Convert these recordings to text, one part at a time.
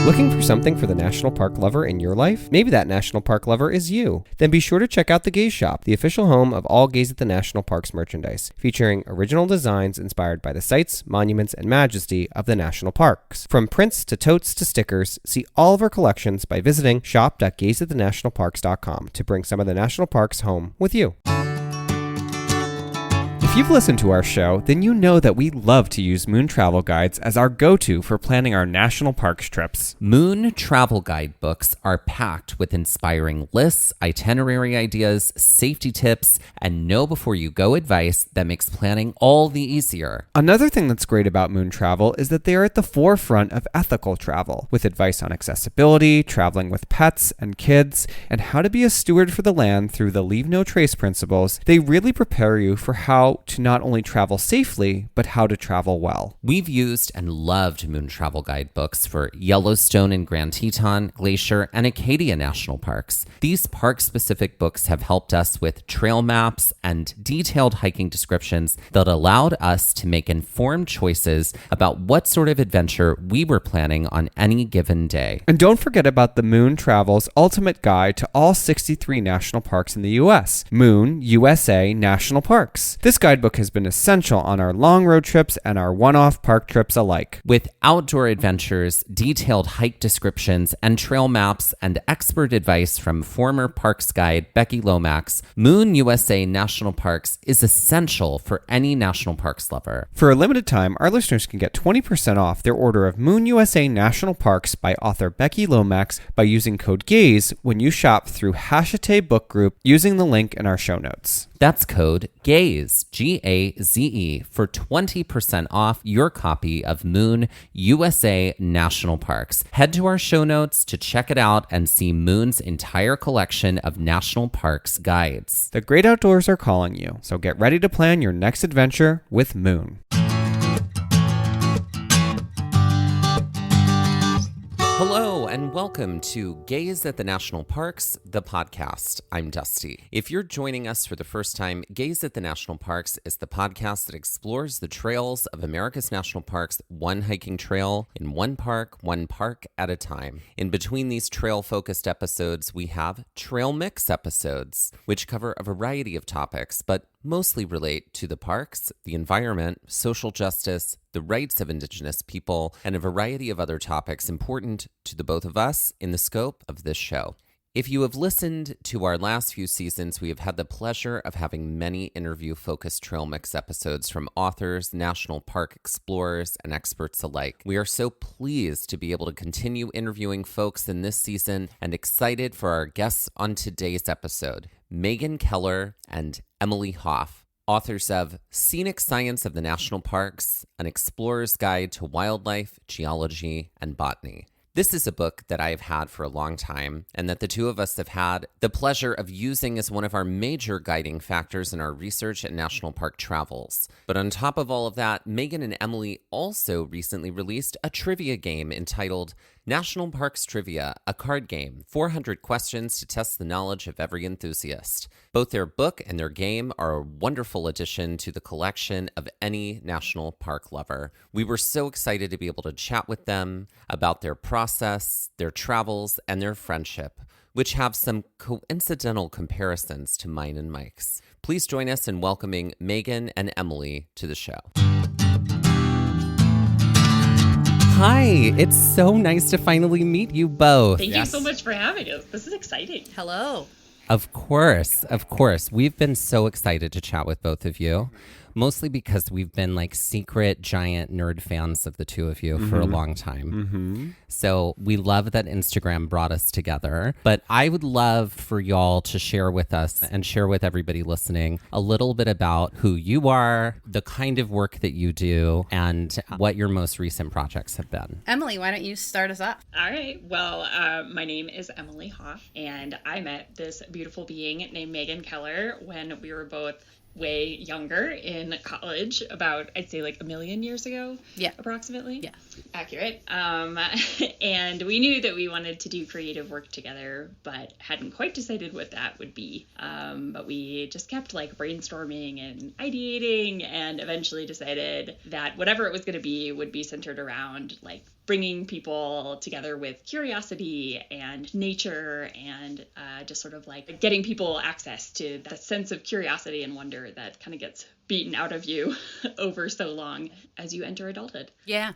Looking for something for the national park lover in your life? Maybe that national park lover is you. Then be sure to check out the Gaze Shop, the official home of all Gaze at the National Parks merchandise, featuring original designs inspired by the sights, monuments, and majesty of the national parks. From prints to totes to stickers, see all of our collections by visiting shop.gazeatthenationalparks.com to bring some of the national parks home with you. If you've listened to our show, then you know that we love to use Moon Travel Guides as our go-to for planning our national parks trips. Moon Travel Guide books are packed with inspiring lists, itinerary ideas, safety tips, and know-before-you-go advice that makes planning all the easier. Another thing that's great about Moon Travel is that they are at the forefront of ethical travel, with advice on accessibility, traveling with pets and kids, and how to be a steward for the land through the Leave No Trace principles. They really prepare you for how to not only travel safely, but how to travel well. We've used and loved Moon Travel Guide books for Yellowstone and Grand Teton, Glacier, and Acadia National Parks. These park-specific books have helped us with trail maps and detailed hiking descriptions that allowed us to make informed choices about what sort of adventure we were planning on any given day. And don't forget about the Moon Travel's ultimate guide to all 63 national parks in the U.S., Moon USA National Parks. This guidebook has been essential on our long road trips and our one-off park trips alike. With outdoor adventures, detailed hike descriptions, and trail maps, and expert advice from former Parks Guide Becky Lomax, Moon USA National Parks is essential for any national parks lover. For a limited time, our listeners can get 20% off their order of Moon USA National Parks by author Becky Lomax by using code GAZE when you shop through Hachette Book Group using the link in our show notes. That's code GAZE, G-A-Z-E, for 20% off your copy of Moon USA National Parks. Head to our show notes to check it out and see Moon's entire collection of national parks guides. The great outdoors are calling you, so get ready to plan your next adventure with Moon. Hello and welcome to Gaze at the National Parks, the podcast. I'm Dusty. If you're joining us for the first time, Gaze at the National Parks is the podcast that explores the trails of America's national parks, one hiking trail in one park at a time. In between these trail-focused episodes, we have Trail Mix episodes, which cover a variety of topics, but mostly relate to the parks, the environment, social justice, the rights of Indigenous people, and a variety of other topics important to the both of us in the scope of this show. If you have listened to our last few seasons, we have had the pleasure of having many interview-focused Trail Mix episodes from authors, national park explorers, and experts alike. We are so pleased to be able to continue interviewing folks in this season and excited for our guests on today's episode, Maygen Keller and Emily Hoff, authors of Scenic Science of the National Parks, An Explorer's Guide to Wildlife, Geology, and Botany. This is a book that I have had for a long time and that the two of us have had the pleasure of using as one of our major guiding factors in our research and national park travels. But on top of all of that, Maygen and Emily also recently released a trivia game entitled National Parks Trivia, a card game, 400 questions to test the knowledge of every enthusiast. Both their book and their game are a wonderful addition to the collection of any national park lover. We were so excited to be able to chat with them about their process, their travels, and their friendship, which have some coincidental comparisons to mine and Mike's. Please join us in welcoming Maygen and Emily to the show. Hi, it's so nice to finally meet you both. Thank you so much for having us. This is exciting. Hello. Of course. We've been so excited to chat with both of you. Mostly because we've been like secret giant nerd fans of the two of you for a long time. So we love that Instagram brought us together. But I would love for y'all to share with us and share with everybody listening a little bit about who you are, the kind of work that you do, and what your most recent projects have been. Emily, why don't you start us off? All right. Well, my name is Emily Hoff, and I met this beautiful being named Maygen Keller when we were both way younger in college, about, I'd say, like a million years ago. Yeah. Approximately. Yeah. Accurate. And we knew that we wanted to do creative work together, but hadn't quite decided what that would be. But we just kept like brainstorming and ideating, and eventually decided that whatever it was going to be would be centered around like bringing people together with curiosity and nature, and just sort of like getting people access to that sense of curiosity and wonder that kind of gets beaten out of you over so long as you enter adulthood. Yeah.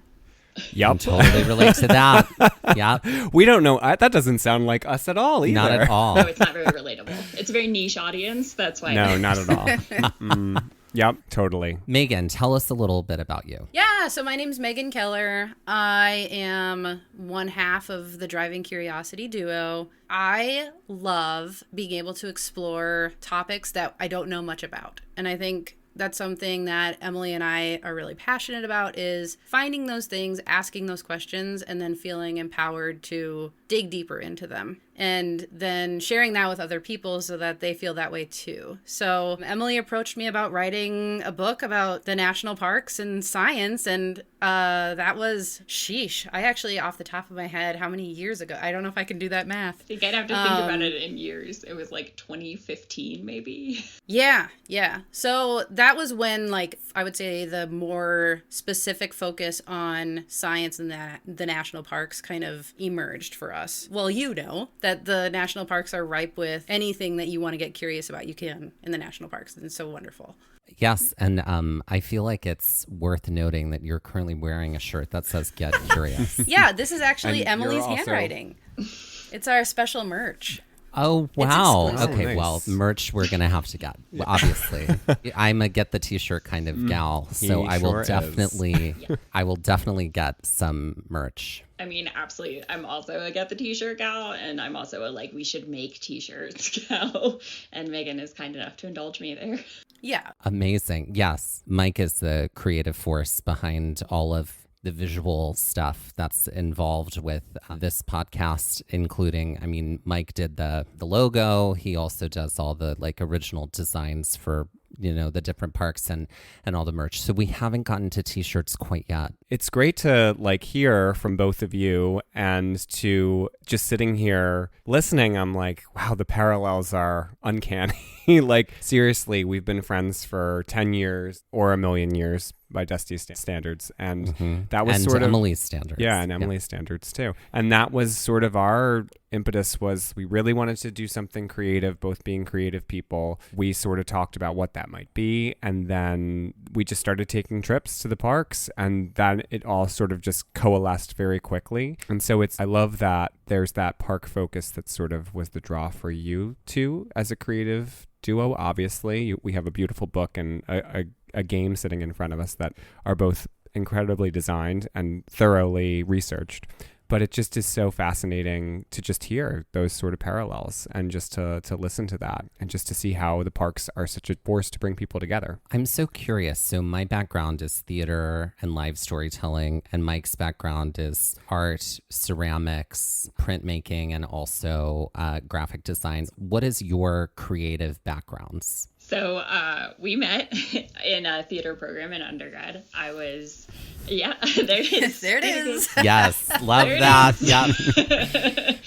Yep. Totally relate to that. Yeah. We don't know. That doesn't sound like us at all either. Not at all. No, it's not very relatable. It's a very niche audience. That's why. No, not at all. Yep, totally. Maygen, tell us a little bit about you. Yeah, so my name's Maygen Keller. I am one half of the Driving Curiosity duo. I love being able to explore topics that I don't know much about. And I think that's something that Emily and I are really passionate about, is finding those things, asking those questions, and then feeling empowered to dig deeper into them. And then sharing that with other people so that they feel that way too. So Emily approached me about writing a book about the national parks and science, and that was, sheesh, I actually, off the top of my head, how many years ago? I don't know if I can do that math. I think I'd have to think about it in years. It was like 2015 maybe. Yeah. So that was when, like, I would say the more specific focus on science and the national parks kind of emerged for us. Well, you know that the national parks are ripe with anything that you want to get curious about, you can in the national parks. And it's so wonderful. Yes, and I feel like it's worth noting that you're currently wearing a shirt that says "Get Curious." Yeah, this is actually And Emily's you're also- handwriting. It's our special merch. Oh, wow. exclusive. Okay, Nice. well, merch we're going to have to get, obviously. I'm a get the t-shirt kind of gal, so he I will sure is. definitely get some merch. I mean, absolutely. I'm also a get the t-shirt gal, and I'm also a like we should make t-shirts gal. And Maygen is kind enough to indulge me there. Yeah. Amazing. Yes, Mike is the creative force behind all of the visual stuff that's involved with this podcast, including, I mean, Mike did the logo. He also does all the like original designs for, you know, the different parks and all the merch. So we haven't gotten to t-shirts quite yet. It's great to like hear from both of you, and to just sitting here listening, I'm like, wow, the parallels are uncanny. Like, seriously, we've been friends for 10 years or a million years by Dusty's standards. And that was and sort of Emily's standards. Yeah, and Emily's standards too. And that was sort of our impetus, was we really wanted to do something creative, both being creative people. We sort of talked about what that might be, and then we just started taking trips to the parks, and then it all sort of just coalesced very quickly. And so I love that there's that park focus that sort of was the draw for you two as a creative duo. Obviously, we have a beautiful book and a game sitting in front of us that are both incredibly designed and thoroughly researched. But it just is so fascinating to just hear those sort of parallels, and just to listen to that, and just to see how the parks are such a force to bring people together. I'm so curious. So my background is theater and live storytelling, and Mike's background is art, ceramics, printmaking, and also graphic design. What is your creative backgrounds? So we met in a theater program in undergrad. I was, yeah, there it is. There it is. Yes, love There it that. is. Yep.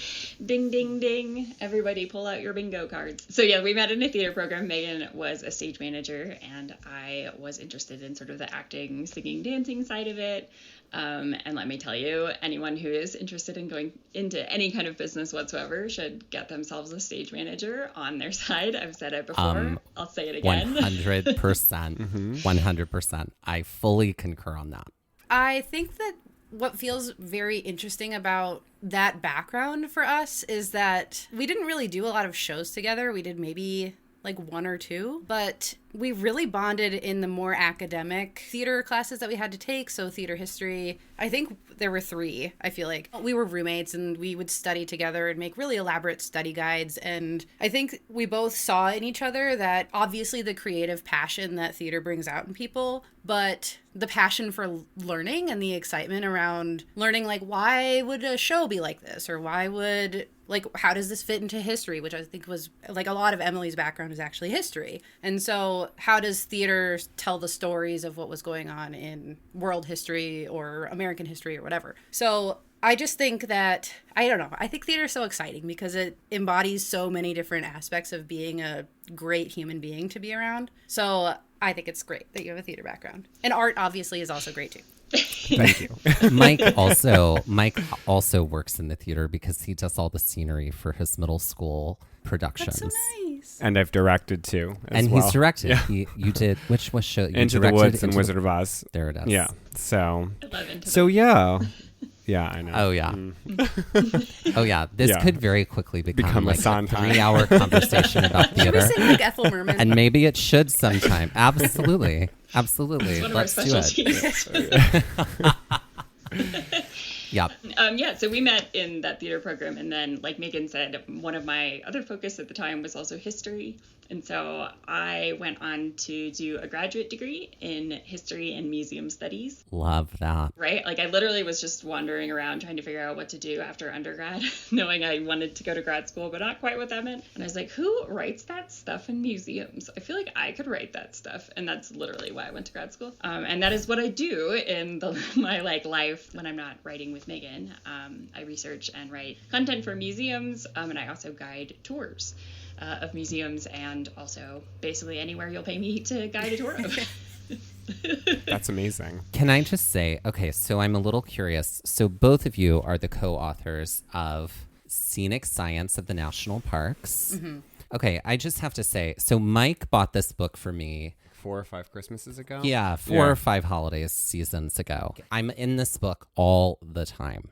Ding, ding, ding. Everybody pull out your bingo cards. So yeah, we met in a theater program. Maygen was a stage manager, and I was interested in sort of the acting, singing, dancing side of it. And let me tell you, anyone who is interested in going into any kind of business whatsoever should get themselves a stage manager on their side. I've said it before. I'll say it again. 100%. 100%. I fully concur on that. I think that what feels very interesting about that background for us is that we didn't really do a lot of shows together. We did maybe like one or two, but we really bonded in the more academic theater classes that we had to take. So theater history, I think there were 3. I feel like we were roommates, and we would study together and make really elaborate study guides. And I think we both saw in each other that obviously the creative passion that theater brings out in people, but the passion for learning and the excitement around learning, like, why would a show be like this? Or why would, like, how does this fit into history? Which I think was, like, a lot of Emily's background is actually history. And so So how does theater tell the stories of what was going on in world history or American history or whatever? So I just think that, I don't know, I think theater is so exciting because it embodies so many different aspects of being a great human being to be around. So I think it's great that you have a theater background. And art obviously is also great too. Thank you. Mike also works in the theater because he does all the scenery for his middle school productions. That's so nice. And I've directed too. He's directed. Yeah. You did which show? You Into the Woods and Wizard of Oz. There it is. Yeah. So. I love Into the So yeah. Yeah, I know. Oh yeah. Oh yeah. This Yeah. could very quickly become a like a Sondheim. 3-hour conversation about Should we theater. sing like Ethel Merman? And maybe it should sometime. Absolutely. Absolutely. It's one of our Let's do it. specialties. Yeah. Yeah, so we met in that theater program, and then, like Maygen said, one of my other focus at the time was also history. And so I went on to do a graduate degree in history and museum studies. Love that. Right? Like, I literally was just wandering around trying to figure out what to do after undergrad, knowing I wanted to go to grad school, but not quite what that meant. And I was like, who writes that stuff in museums? I feel like I could write that stuff. And that's literally why I went to grad school. And that is what I do in my life when I'm not writing with Maygen. I research and write content for museums, and I also guide tours of museums, and also basically anywhere you'll pay me to guide a tour of. That's amazing. Can I just say, okay, so I'm a little curious. So both of you are the co-authors of Scenic Science of the National Parks. Mm-hmm. Okay, I just have to say, so Mike bought this book for me 4 or 5 Christmases ago? Yeah, 4 or 5 holidays seasons ago. I'm in this book all the time.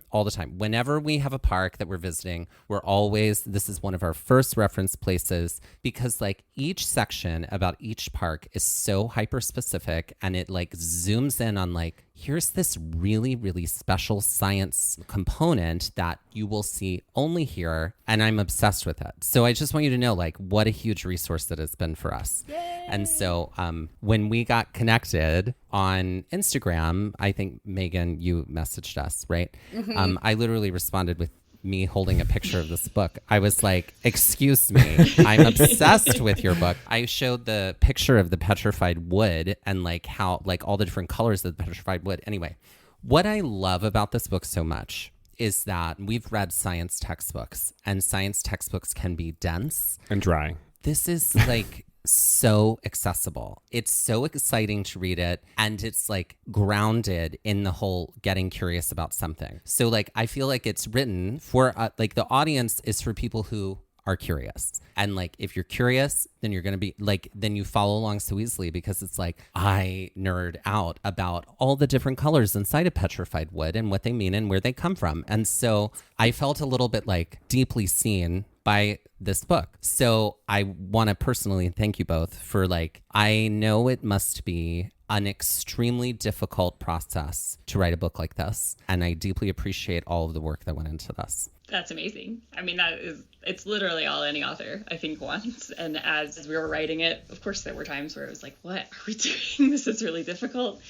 Whenever we have a park that we're visiting, this is one of our first reference places because like each section about each park is so hyper specific and it like zooms in on like, here's this really, really special science component that you will see only here. And I'm obsessed with it. So I just want you to know like what a huge resource that has been for us. Yay. And so when we got connected on Instagram, I think Maygen, you messaged us, right? Mm-hmm. I literally responded with me holding a picture of this book. I was like, excuse me, I'm obsessed with your book. I showed the picture of the petrified wood and like how, like all the different colors of the petrified wood. Anyway, what I love about this book so much is that we've read science textbooks and science textbooks can be dense. And dry. This is like so accessible. It's so exciting to read it, and it's like grounded in the whole getting curious about something. So like I feel like it's written for like the audience is for people who are curious. And like if you're curious, then you're going to be like, then you follow along so easily because it's like I nerd out about all the different colors inside of petrified wood and what they mean and where they come from. And so I felt a little bit like deeply seen by this book. So I want to personally thank you both for like, I know it must be an extremely difficult process to write a book like this. And I deeply appreciate all of the work that went into this. That's amazing. I mean, it's literally all any author, I think, wants. And as we were writing it, of course, there were times where it was like, what are we doing? This is really difficult.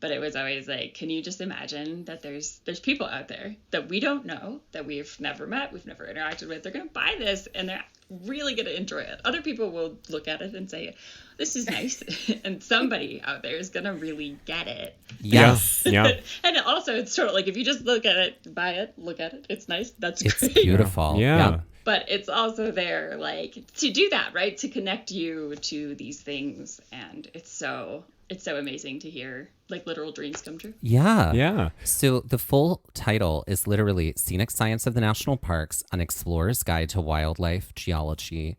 But it was always like, can you just imagine that there's people out there that we don't know, that we've never met, we've never interacted with. They're going to buy this and they're really going to enjoy it. Other people will look at it and say, this is nice. And somebody out there is going to really get it. Yes. Yeah. And also, it's sort of like if you just look at it, buy it, look at it, it's nice. That's It's great. beautiful. Yeah. But it's also there, like, to do that, right? To connect you to these things. And it's so amazing to hear, like, literal dreams come true. Yeah. Yeah. So the full title is literally Scenic Science of the National Parks, An Explorer's Guide to Wildlife, Geology,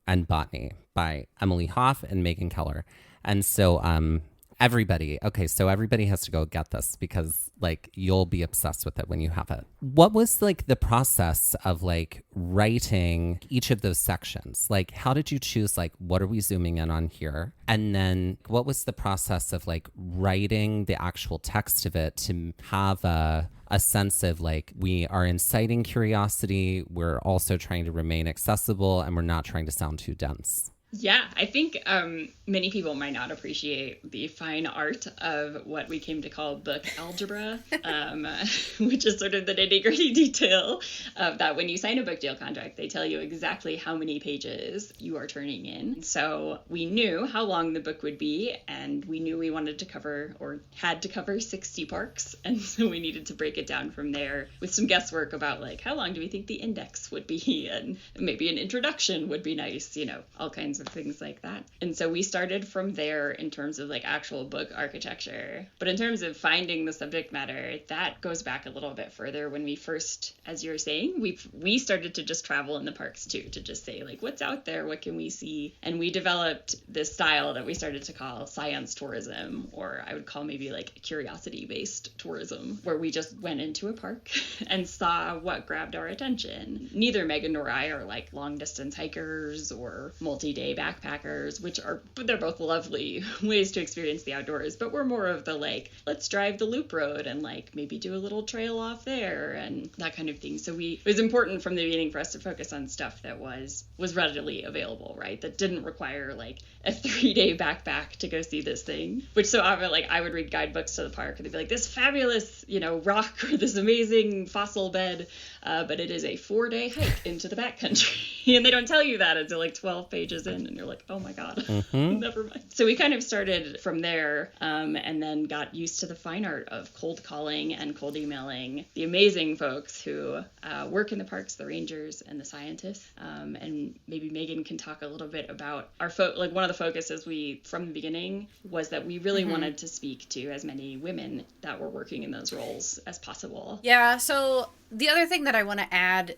and Botany by Emily Hoff and Maygen Keller. And so everybody has to go get this because like you'll be obsessed with it when you have it. What was like the process of like writing each of those sections? Like how did you choose like what are we zooming in on here? And then what was the process of like writing the actual text of it to have a sense of like we are inciting curiosity, we're also trying to remain accessible, and we're not trying to sound too dense? Yeah, I think many people might not appreciate the fine art of what we came to call book algebra, which is sort of the nitty-gritty detail of that when you sign a book deal contract, they tell you exactly how many pages you are turning in. So we knew how long the book would be, and we knew we wanted to cover or had to cover 60 parks, and so we needed to break it down from there with some guesswork about like how long do we think the index would be, and maybe an introduction would be nice, all kinds of things like that. And so we started from there in terms of like actual book architecture. But in terms of finding the subject matter, that goes back a little bit further when we first, as you're saying, we started to just travel in the parks too, to just say like, what's out there? What can we see? And we developed this style that we started to call science tourism, or I would call maybe like curiosity-based tourism, where we just went into a park and saw what grabbed our attention. Neither Megan nor I are like long distance hikers or multi-day backpackers, they're both lovely ways to experience the outdoors, but we're more of the like, let's drive the loop road and like maybe do a little trail off there and that kind of thing. So it was important from the beginning for us to focus on stuff that was readily available, right? That didn't require like a 3-day backpack to go see this thing, which so often like I would read guidebooks to the park and they'd be like, this fabulous, rock or this amazing fossil bed, but it is a 4-day hike into the backcountry. And they don't tell you that until like 12 pages in, and you're like, oh my God, never mind. So we kind of started from there, and then got used to the fine art of cold calling and cold emailing the amazing folks who work in the parks, the rangers and the scientists. And maybe Maygen can talk a little bit about one of the focuses from the beginning was that we really wanted to speak to as many women that were working in those roles as possible. Yeah, so the other thing that I want to add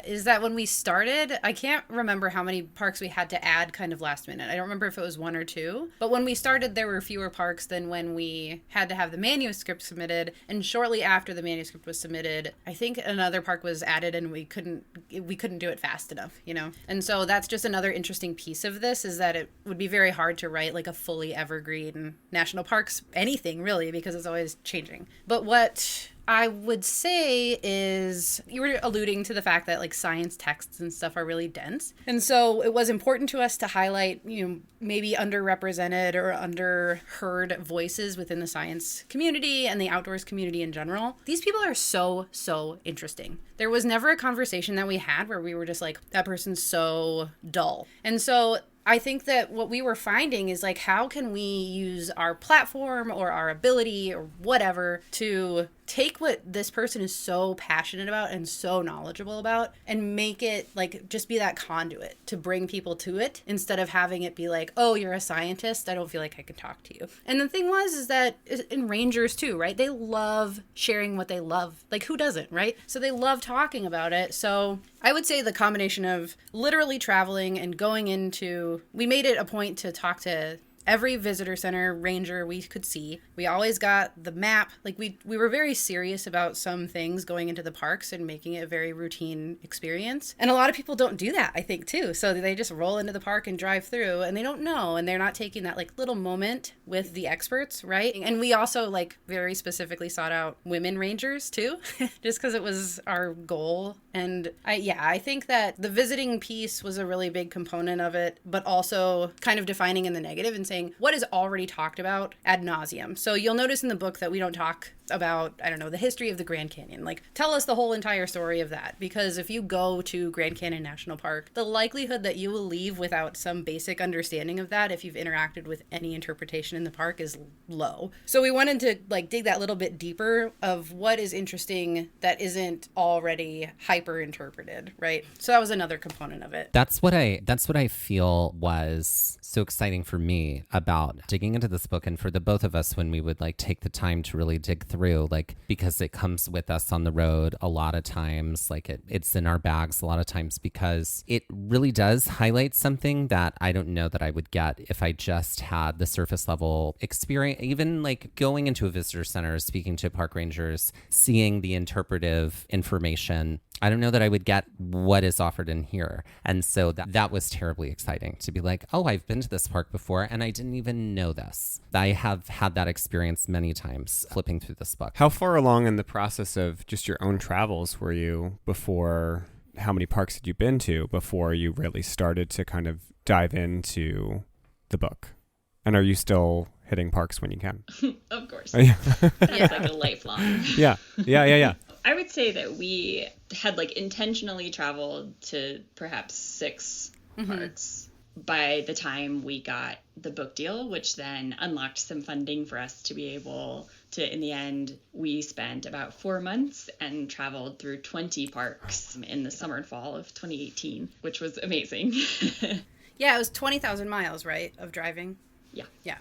is that when we started, I can't remember how many parks we had to add kind of last minute. I don't remember if it was 1 or 2. But when we started, there were fewer parks than when we had to have the manuscript submitted. And shortly after the manuscript was submitted, I think another park was added and we couldn't do it fast enough, And so that's just another interesting piece of this, is that it would be very hard to write like a fully evergreen national parks, anything really, because it's always changing. But what I would say is, you were alluding to the fact that like science texts and stuff are really dense. And so it was important to us to highlight, maybe underrepresented or underheard voices within the science community and the outdoors community in general. These people are so, so interesting. There was never a conversation that we had where we were just like, that person's so dull. And so I think that what we were finding is like, how can we use our platform or our ability or whatever to take what this person is so passionate about and so knowledgeable about and make it like just be that conduit to bring people to it, instead of having it be like, oh, you're a scientist, I don't feel like I can talk to you. And the thing is that in rangers too, right? They love sharing what they love. Like, who doesn't, right? So they love talking about it. So I would say the combination of literally traveling and we made it a point to talk to every visitor center ranger we could see. We always got the map. Like we were very serious about some things going into the parks and making it a very routine experience. And a lot of people don't do that, I think, too. So they just roll into the park and drive through and they don't know, and they're not taking that like little moment with the experts, right? And we also like very specifically sought out women rangers too, just because it was our goal. And I think that the visiting piece was a really big component of it, but also kind of defining in the negative and saying what is already talked about ad nauseum. So you'll notice in the book that we don't talk about, I don't know, the history of the Grand Canyon. Like, tell us the whole entire story of that. Because if you go to Grand Canyon National Park, the likelihood that you will leave without some basic understanding of that, if you've interacted with any interpretation in the park, is low. So we wanted to like dig that little bit deeper of what is interesting that isn't already hyper interpreted, right? So that was another component of it. That's what I feel was so exciting for me about digging into this book, and for the both of us when we would like take the time to really dig through, like, because it comes with us on the road a lot of times, like it's in our bags a lot of times, because it really does highlight something that I don't know that I would get if I just had the surface level experience, even like going into a visitor center, speaking to park rangers, seeing the interpretive information. I don't know that I would get what is offered in here. And so that was terribly exciting to be like, oh, I've been to this park before and I didn't even know this. I have had that experience many times flipping through this book. How far along in the process of just your own travels were you before how many parks had you been to before you really started to kind of dive into the book? And are you still hitting parks when you can? Of course. Yeah. That's like a lifelong. Yeah. I would say that we had like intentionally traveled to perhaps 6 parks by the time we got the book deal, which then unlocked some funding for us to be able to, in the end, we spent about 4 months and traveled through 20 parks in the summer and fall of 2018, which was amazing. Yeah, it was 20,000 miles, right, of driving? Yeah. Yeah.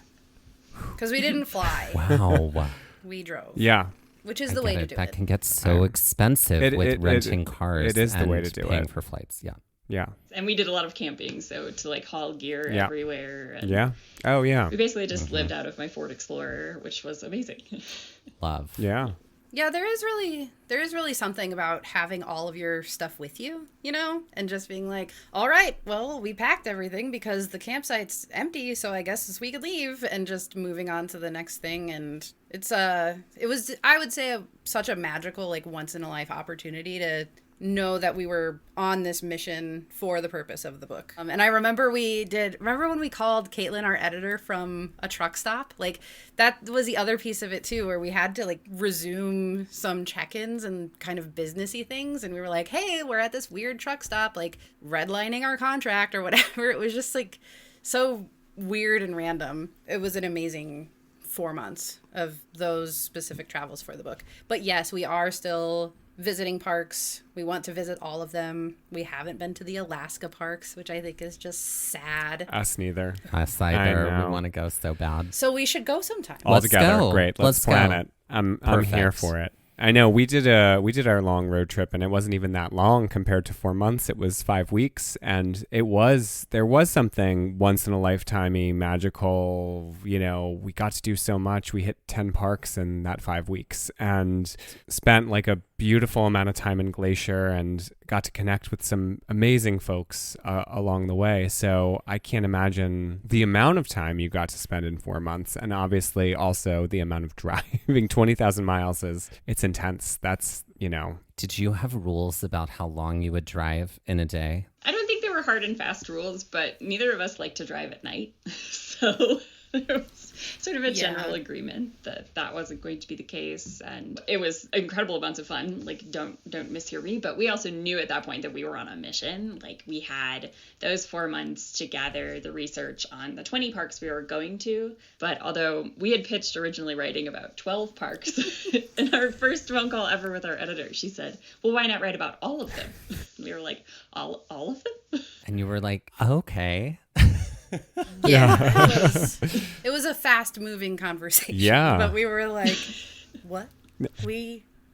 Because we didn't fly. Wow. We drove. Yeah. Which is the way to do That it. can get so expensive with renting cars. It is the and way to do paying it. for flights. Yeah. Yeah. And we did a lot of camping, so to like haul gear Yeah. everywhere. And Yeah. Oh, yeah. we basically just lived out of my Ford Explorer, which was amazing. Love. Yeah. Yeah, there is really something about having all of your stuff with you, you know, and just being like, all right, well, we packed everything because the campsite's empty, so I guess we could leave, and just moving on to the next thing. And it was, I would say, such a magical, like, once in a life opportunity to know that we were on this mission for the purpose of the book. And I remember when we called Caitlin, our editor, from a truck stop? Like, that was the other piece of it too, where we had to like resume some check-ins and kind of businessy things. And we were like, hey, we're at this weird truck stop, like redlining our contract or whatever. It was just like so weird and random. It was an amazing 4 months of those specific travels for the book. But yes, we are still visiting parks. We want to visit all of them. We haven't been to the Alaska parks, which I think is just sad. Us neither. Us I either. know. We want to go so bad. So we should go sometime. All Let's together. go. Great. Let's plan it. I'm here Perfect. for it. I know we did our long road trip, and it wasn't even that long compared to 4 months. It was 5 weeks, and there was something once in a lifetimey, magical. You know, we got to do so much. We hit 10 parks in that 5 weeks, and spent like a beautiful amount of time in Glacier, and got to connect with some amazing folks along the way. So I can't imagine the amount of time you got to spend in 4 months, and obviously also the amount of driving. 20,000 miles it's intense. That's, you know. Did you have rules about how long you would drive in a day? I don't think there were hard and fast rules, but neither of us like to drive at night. So there was sort of a general agreement that that wasn't going to be the case. And it was incredible amounts of fun. Like, don't mishear me. But we also knew at that point that we were on a mission. Like, we had those 4 months to gather the research on the 20 parks we were going to. But although we had pitched originally writing about 12 parks, in our first phone call ever with our editor, she said, well, why not write about all of them? And we were like, all of them? And you were like, okay. Yeah, it was a fast moving conversation. Yeah. But we were like, what?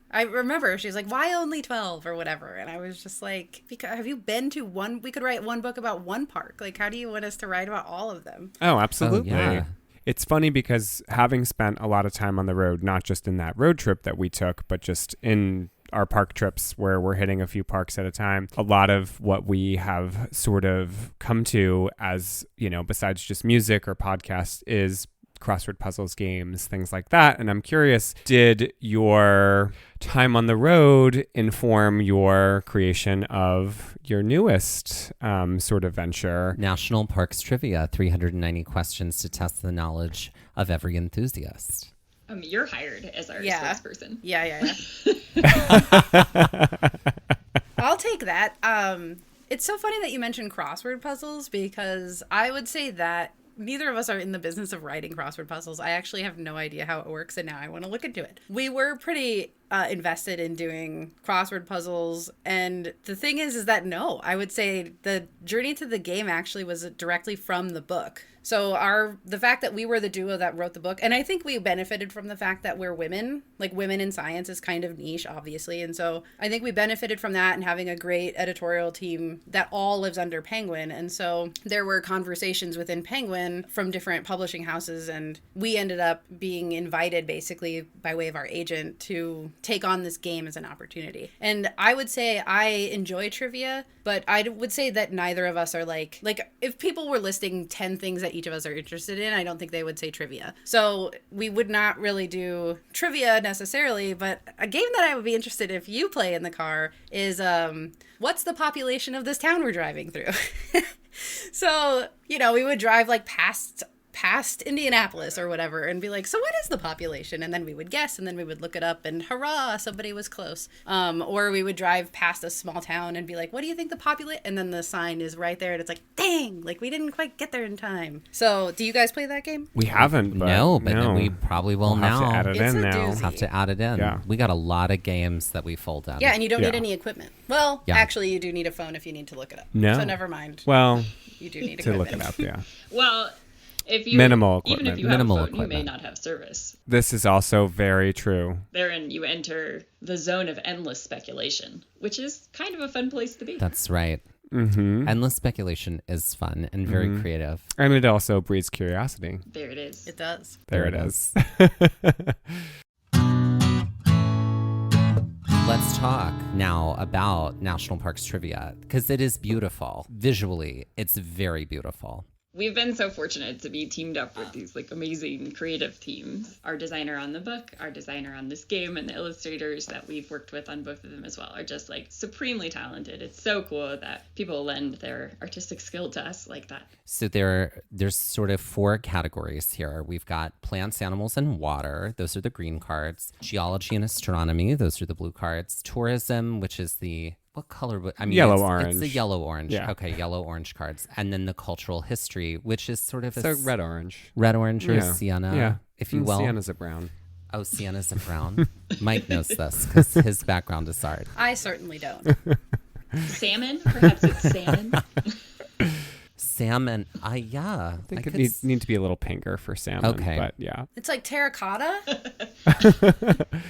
I remember she's like, why only 12 or whatever? And I was just like, because have you been to one? We could write one book about one park. Like, how do you want us to write about all of them? Oh, absolutely. Oh, yeah. It's funny because having spent a lot of time on the road, not just in that road trip that we took, but just in our park trips where we're hitting a few parks at a time, a lot of what we have sort of come to as, you know, besides just music or podcasts, is crossword puzzles, games, things like that. And I'm curious, did your time on the road inform your creation of your newest sort of venture? National Parks Trivia, 390 questions to test the knowledge of every enthusiast. You're hired as our spokesperson. Yeah. I'll take that. It's so funny that you mentioned crossword puzzles, because I would say that neither of us are in the business of writing crossword puzzles. I actually have no idea how it works, and now I want to look into it. We were pretty invested in doing crossword puzzles, and the thing is that no, I would say the journey to the game actually was directly from the book. So the fact that we were the duo that wrote the book, and I think we benefited from the fact that we're women, like women in science is kind of niche, obviously. And so I think we benefited from that and having a great editorial team that all lives under Penguin. And so there were conversations within Penguin from different publishing houses, and we ended up being invited basically by way of our agent to take on this game as an opportunity. And I would say I enjoy trivia, but I would say that neither of us are like if people were listing 10 things that each of us are interested in, I don't think they would say trivia. So we would not really do trivia necessarily, but a game that I would be interested if you play in the car is what's the population of this town we're driving through? So, we would drive like past Indianapolis or whatever and be like, so what is the population? And then we would guess, and then we would look it up and hurrah, somebody was close. Or we would drive past a small town and be like, what do you think the population? And then the sign is right there and it's like, dang, like we didn't quite get there in time. So do you guys play that game? We haven't, but no, we probably will we'll now. have to add it It's in a now. doozy. Have to add it in. Yeah. We got a lot of games that we fold out. Yeah, and you don't need Yeah. any equipment. Well, Yeah. actually, you do need a phone if you need to look it up. No. So never mind. Well, You do need to equipment. look it up, yeah. Well, if you Minimal even if equipment. you Minimal have a phone, you may equipment. not have service. This is also very true. Therein, you enter the zone of endless speculation, which is kind of a fun place to be. That's right. Mm-hmm. Endless speculation is fun and very creative. And it also breeds curiosity. There it is. It does. There it is. Let's talk now about National Parks trivia because it is beautiful. Visually, it's very beautiful. We've been so fortunate to be teamed up with these amazing creative teams. Our designer on the book, our designer on this game, and the illustrators that we've worked with on both of them as well are just supremely talented. It's so cool that people lend their artistic skill to us like that. So there's sort of 4 categories here. We've got plants, animals, and water. Those are the green cards. Geology and astronomy. Those are the blue cards. Tourism, which is what color? Yellow, it's orange. the yellow-orange. Yeah. Okay, yellow-orange cards. And then the cultural history, which is sort of So red-orange. red-orange or Yeah. sienna, Yeah. if you will. Sienna's a brown. Oh, sienna's a brown. Mike knows this because his background is art. I certainly don't. Salmon? Perhaps it's salmon. Salmon. Yeah. I think could it need to be a little pinker for salmon. Okay. But yeah. It's like terracotta.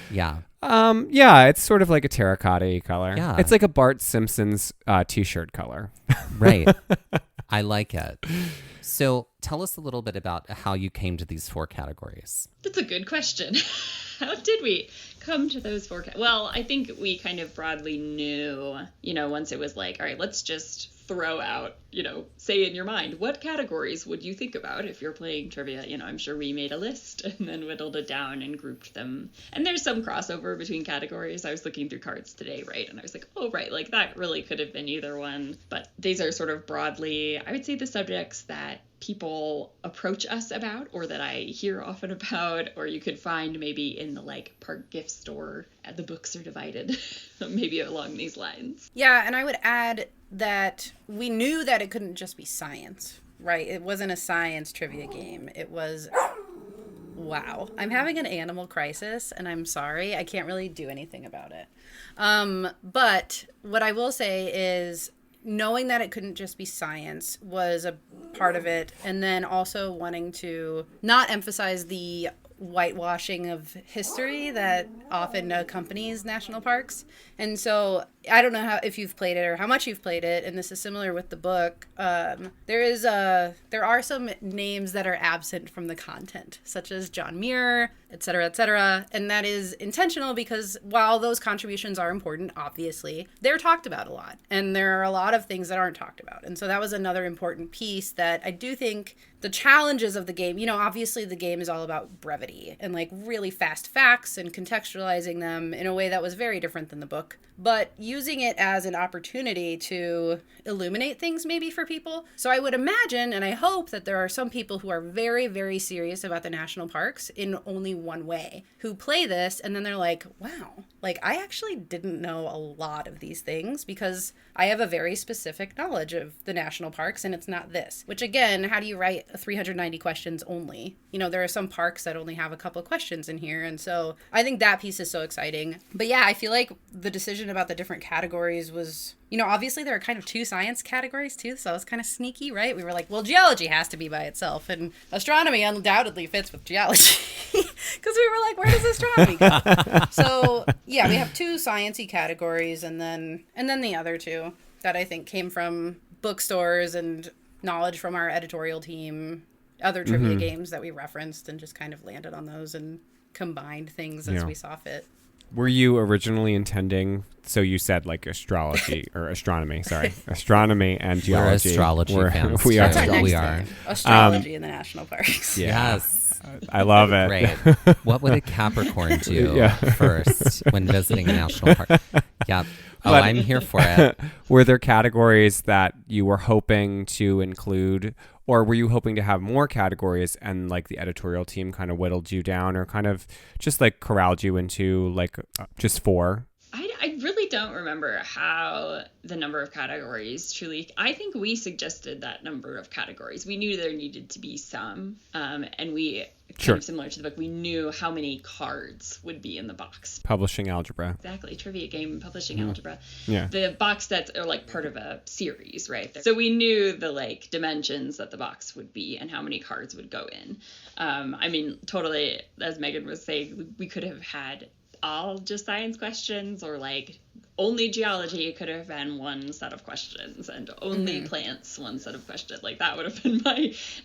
Yeah. Yeah, it's sort of like a terracotta color. Yeah. It's like a Bart Simpson's t-shirt color. Right. I like it. So tell us a little bit about how you came to these 4 categories. That's a good question. How did we come to those 4? Well, I think we kind of broadly knew, once it was all right, let's just throw out, say in your mind, what categories would you think about if you're playing trivia? I'm sure we made a list and then whittled it down and grouped them. And there's some crossover between categories. I was looking through cards today, right? And I was like, oh, right, that really could have been either one. But these are sort of broadly, I would say, the subjects that people approach us about or that I hear often about, or you could find maybe in the park gift store. The books are divided, maybe along these lines. Yeah, and I would add that we knew that it couldn't just be science, right? It wasn't a science trivia game. It was... Wow. I'm having an animal crisis, and I'm sorry. I can't really do anything about it. But what I will say is knowing that it couldn't just be science was a part of it, and then also wanting to not emphasize the whitewashing of history that often accompanies national parks. And so I don't know if you've played it or how much you've played it, and this is similar with the book. There are some names that are absent from the content, such as John Muir, et cetera, and that is intentional because while those contributions are important, obviously, they're talked about a lot, and there are a lot of things that aren't talked about. And so that was another important piece that I do think the challenges of the game, obviously the game is all about brevity and really fast facts and contextualizing them in a way that was very different than the book, but using it as an opportunity to illuminate things maybe for people. So I would imagine, and I hope that there are some people who are very, very serious about the national parks in only one way, who play this and then they're like, wow, I actually didn't know a lot of these things because I have a very specific knowledge of the national parks and it's not this. Which again, how do you write 390 questions only? There are some parks that only have a couple of questions in here, and so I think that piece is so exciting. But yeah, I feel like the decision about the different categories was, obviously there are kind of 2 science categories too, so it was kind of sneaky, right? We were like, well, geology has to be by itself, and astronomy undoubtedly fits with geology. Because we were like, where does astronomy go? So yeah, we have 2 sciencey categories, and then the other 2 that I think came from bookstores and knowledge from our editorial team, other trivia games that we referenced, and just kind of landed on those and combined things as we saw fit. Were you originally intending, so you said like astrology or astronomy, sorry, astronomy and geology. We're astrology fans. We are. That's our next We are. thing. Astrology in the national parks. Yeah. Yes. I love it. Great. What would a Capricorn do first when visiting a national park? Yeah. Oh, But- I'm here for it. Were there categories that you were hoping to include, or were you hoping to have more categories and like the editorial team kind of whittled you down or kind of just like corralled you into like just 4? I really don't remember how the number of categories truly. I think we suggested that number of categories. We knew there needed to be some, and we kind of similar to the book. We knew how many cards would be in the box. Publishing algebra. Exactly, trivia game, publishing algebra. Yeah. The box sets are like part of a series, right? So we knew the like dimensions that the box would be and how many cards would go in. I mean, totally, as Maygen was saying, we could have had all just science questions, or like only geology could have been one set of questions, and only plants one set of questions. Like that would have been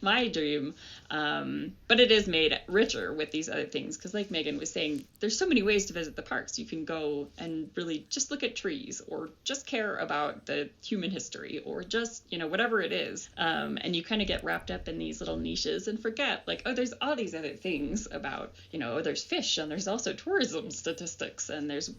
my dream. But it is made richer with these other things, because like Maygen was saying, there's so many ways to visit the parks. You can go and really just look at trees, or just care about the human history, or just, whatever it is. And you kind of get wrapped up in these little niches and forget like, oh, there's all these other things about, there's fish, and there's also tourism statistics, and there's,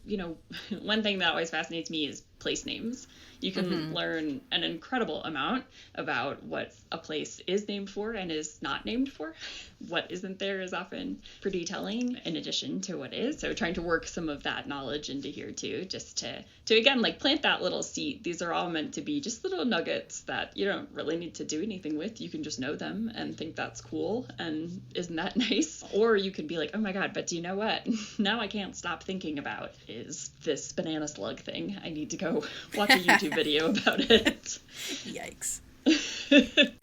one thing that always fascinates me is place names. You can learn an incredible amount about what a place is named for and is not named for. What isn't there is often pretty telling, in addition to what is. So trying to work some of that knowledge into here too, just to again, like plant that little seed. These are all meant to be just little nuggets that you don't really need to do anything with. You can just know them and think that's cool, and isn't that nice? Or you can be like, oh my God, but do you know what? Now I can't stop thinking about is this banana slug thing. I need to go watch a YouTube video about it. Yikes.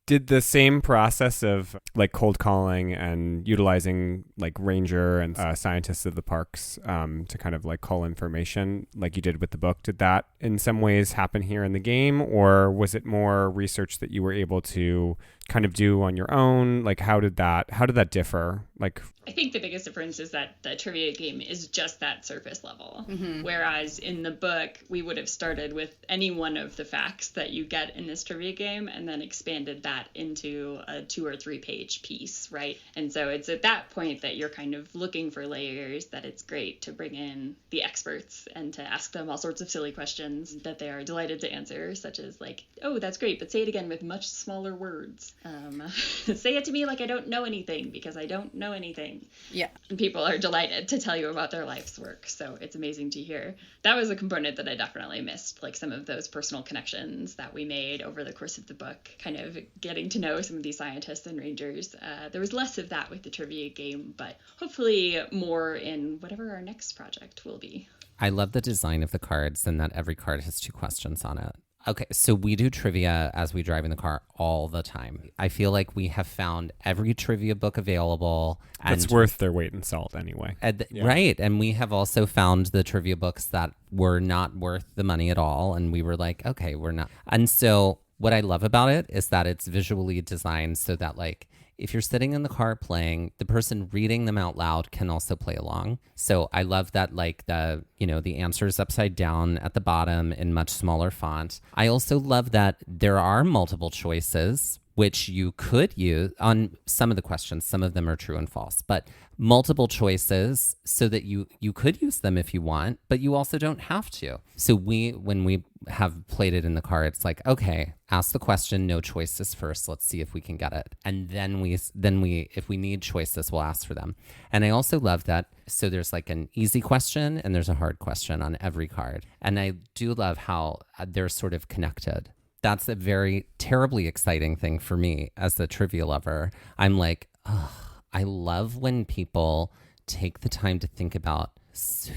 Did the same process of like cold calling and utilizing like ranger and scientists of the parks to kind of like call information like you did with the book, did that in some ways happen here in the game, or was it more research that you were able to kind of do on your own? Like how did that differ? Like I think the biggest difference is that the trivia game is just that surface level. Whereas in the book, we would have started with any one of the facts that you get in this trivia game and then expanded that into a 2 or 3 page piece, right? And so it's at that point that you're kind of looking for layers, that it's great to bring in the experts and to ask them all sorts of silly questions that they are delighted to answer, such as like, oh, that's great, but say it again with much smaller words. Say it to me like I don't know anything, because I don't know anything. Yeah. And people are delighted to tell you about their life's work. So it's amazing to hear. That was a component that I definitely missed, like some of those personal connections that we made over the course of the book, kind of getting to know some of these scientists and rangers. There was less of that with the trivia game, but hopefully more in whatever our next project will be. I love the design of the cards and that every card has 2 questions on it. Okay, so we do trivia as we drive in the car all the time. I feel like we have found every trivia book available. it's worth their weight in salt anyway. Right, and we have also found the trivia books that were not worth the money at all, and we were like, okay, we're not. And so what I love about it is that it's visually designed so that like, if you're sitting in the car playing, the person reading them out loud can also play along. So I love that, like the answers upside down at the bottom in much smaller font. I also love that there are multiple choices, which you could use on some of the questions. Some of them are true and false, but multiple choices so that you could use them if you want, but you also don't have to. So when we have played it in the car, it's like, okay, ask the question, no choices first. Let's see if we can get it. And then we if we need choices, we'll ask for them. And I also love that. So there's like an easy question and there's a hard question on every card. And I do love how they're sort of connected. That's a very terribly exciting thing for me as a trivia lover. I'm like, oh, I love when people take the time to think about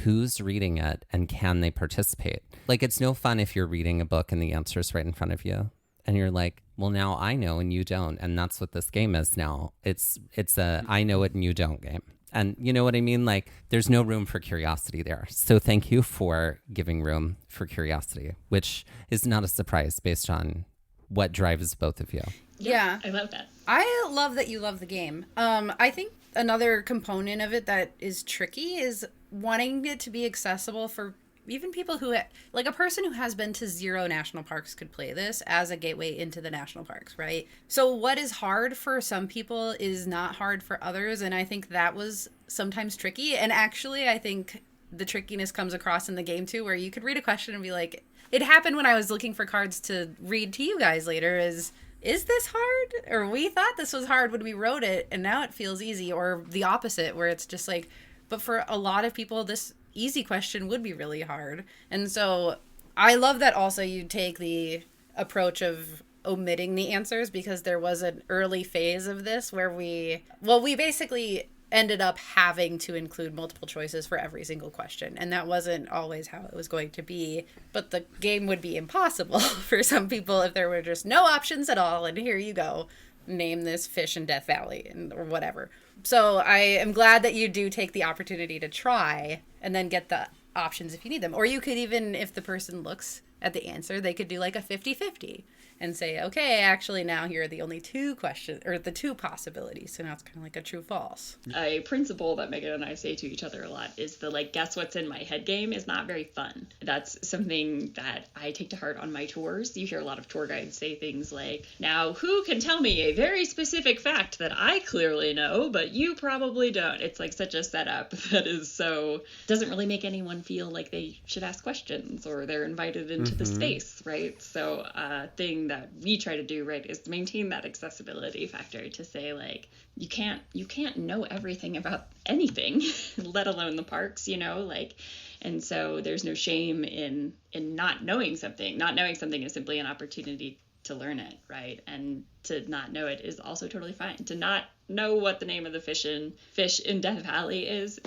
who's reading it and can they participate. Like, it's no fun if you're reading a book and the answer's right in front of you. And you're like, well, now I know and you don't. And that's what this game is now. It's a I know it and you don't game. And you know what I mean? Like, there's no room for curiosity there. So thank you for giving room for curiosity, which is not a surprise based on what drives both of you. Yeah. I love that. I love that you love the game. I think another component of it that is tricky is wanting it to be accessible for even people who, like a person who has been to 0 national parks could play this as a gateway into the national parks, right? So what is hard for some people is not hard for others. And I think that was sometimes tricky. And actually, I think the trickiness comes across in the game too, where you could read a question and be like, it happened when I was looking for cards to read to you guys later is this hard? Or we thought this was hard when we wrote it and now it feels easy, or the opposite where it's just like, but for a lot of people, this easy question would be really hard. And so I love that also you take the approach of omitting the answers, because there was an early phase of this where we basically ended up having to include multiple choices for every single question. And that wasn't always how it was going to be. But the game would be impossible for some people if there were just no options at all. And here you go, name this fish in Death Valley or whatever. So I am glad that you do take the opportunity to try and then get the options if you need them. Or you could even, if the person looks at the answer, they could do like a 50-50 and say, okay, actually now here are the only 2 questions, or the 2 possibilities. So now it's kind of like a true false. A principle that Megan and I say to each other a lot is the like, guess what's in my head game is not very fun. That's something that I take to heart on my tours. You hear a lot of tour guides say things like, now who can tell me a very specific fact that I clearly know, but you probably don't? It's like such a setup that is so, doesn't really make anyone feel like they should ask questions or they're invited into the space, right? So a thing that we try to do, right, is to maintain that accessibility factor, to say like, you can't know everything about anything, let alone the parks, like, and so there's no shame in not knowing something. Not knowing something is simply an opportunity to learn it, right? And to not know it is also totally fine. To not know what the name of the fish in Death Valley is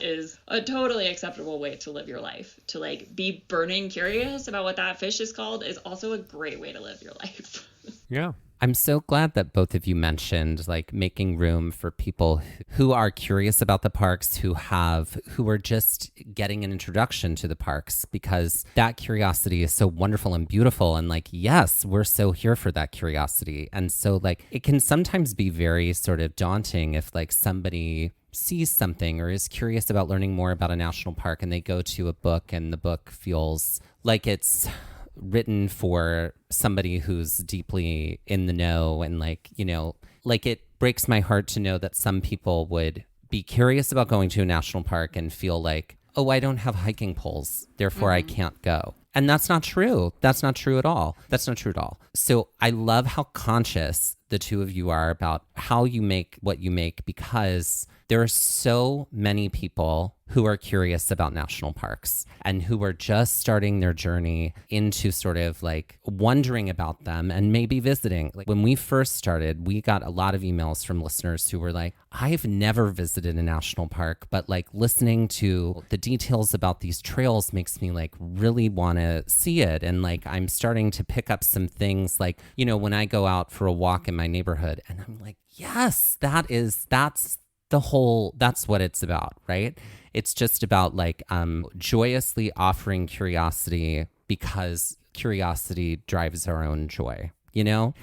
a totally acceptable way to live your life. To like be burning curious about what that fish is called is also a great way to live your life. Yeah. I'm so glad that both of you mentioned like making room for people who are curious about the parks, who are just getting an introduction to the parks, because that curiosity is so wonderful and beautiful. And like, yes, we're so here for that curiosity. And so like, it can sometimes be very sort of daunting if like somebody sees something or is curious about learning more about a national park and they go to a book and the book feels like it's written for somebody who's deeply in the know, and like, like it breaks my heart to know that some people would be curious about going to a national park and feel like, oh, I don't have hiking poles, therefore I can't go. And that's not true. That's not true at all. That's not true at all. So I love how conscious the two of you are about how you make what you make, because there are so many people who are curious about national parks and who are just starting their journey into sort of like wondering about them and maybe visiting. Like when we first started, we got a lot of emails from listeners who were like, I've never visited a national park, but like listening to the details about these trails makes me like really want to see it. And like, I'm starting to pick up some things like, when I go out for a walk in my neighborhood and I'm like, yes, that's what it's about, right? It's just about like joyously offering curiosity, because curiosity drives our own joy,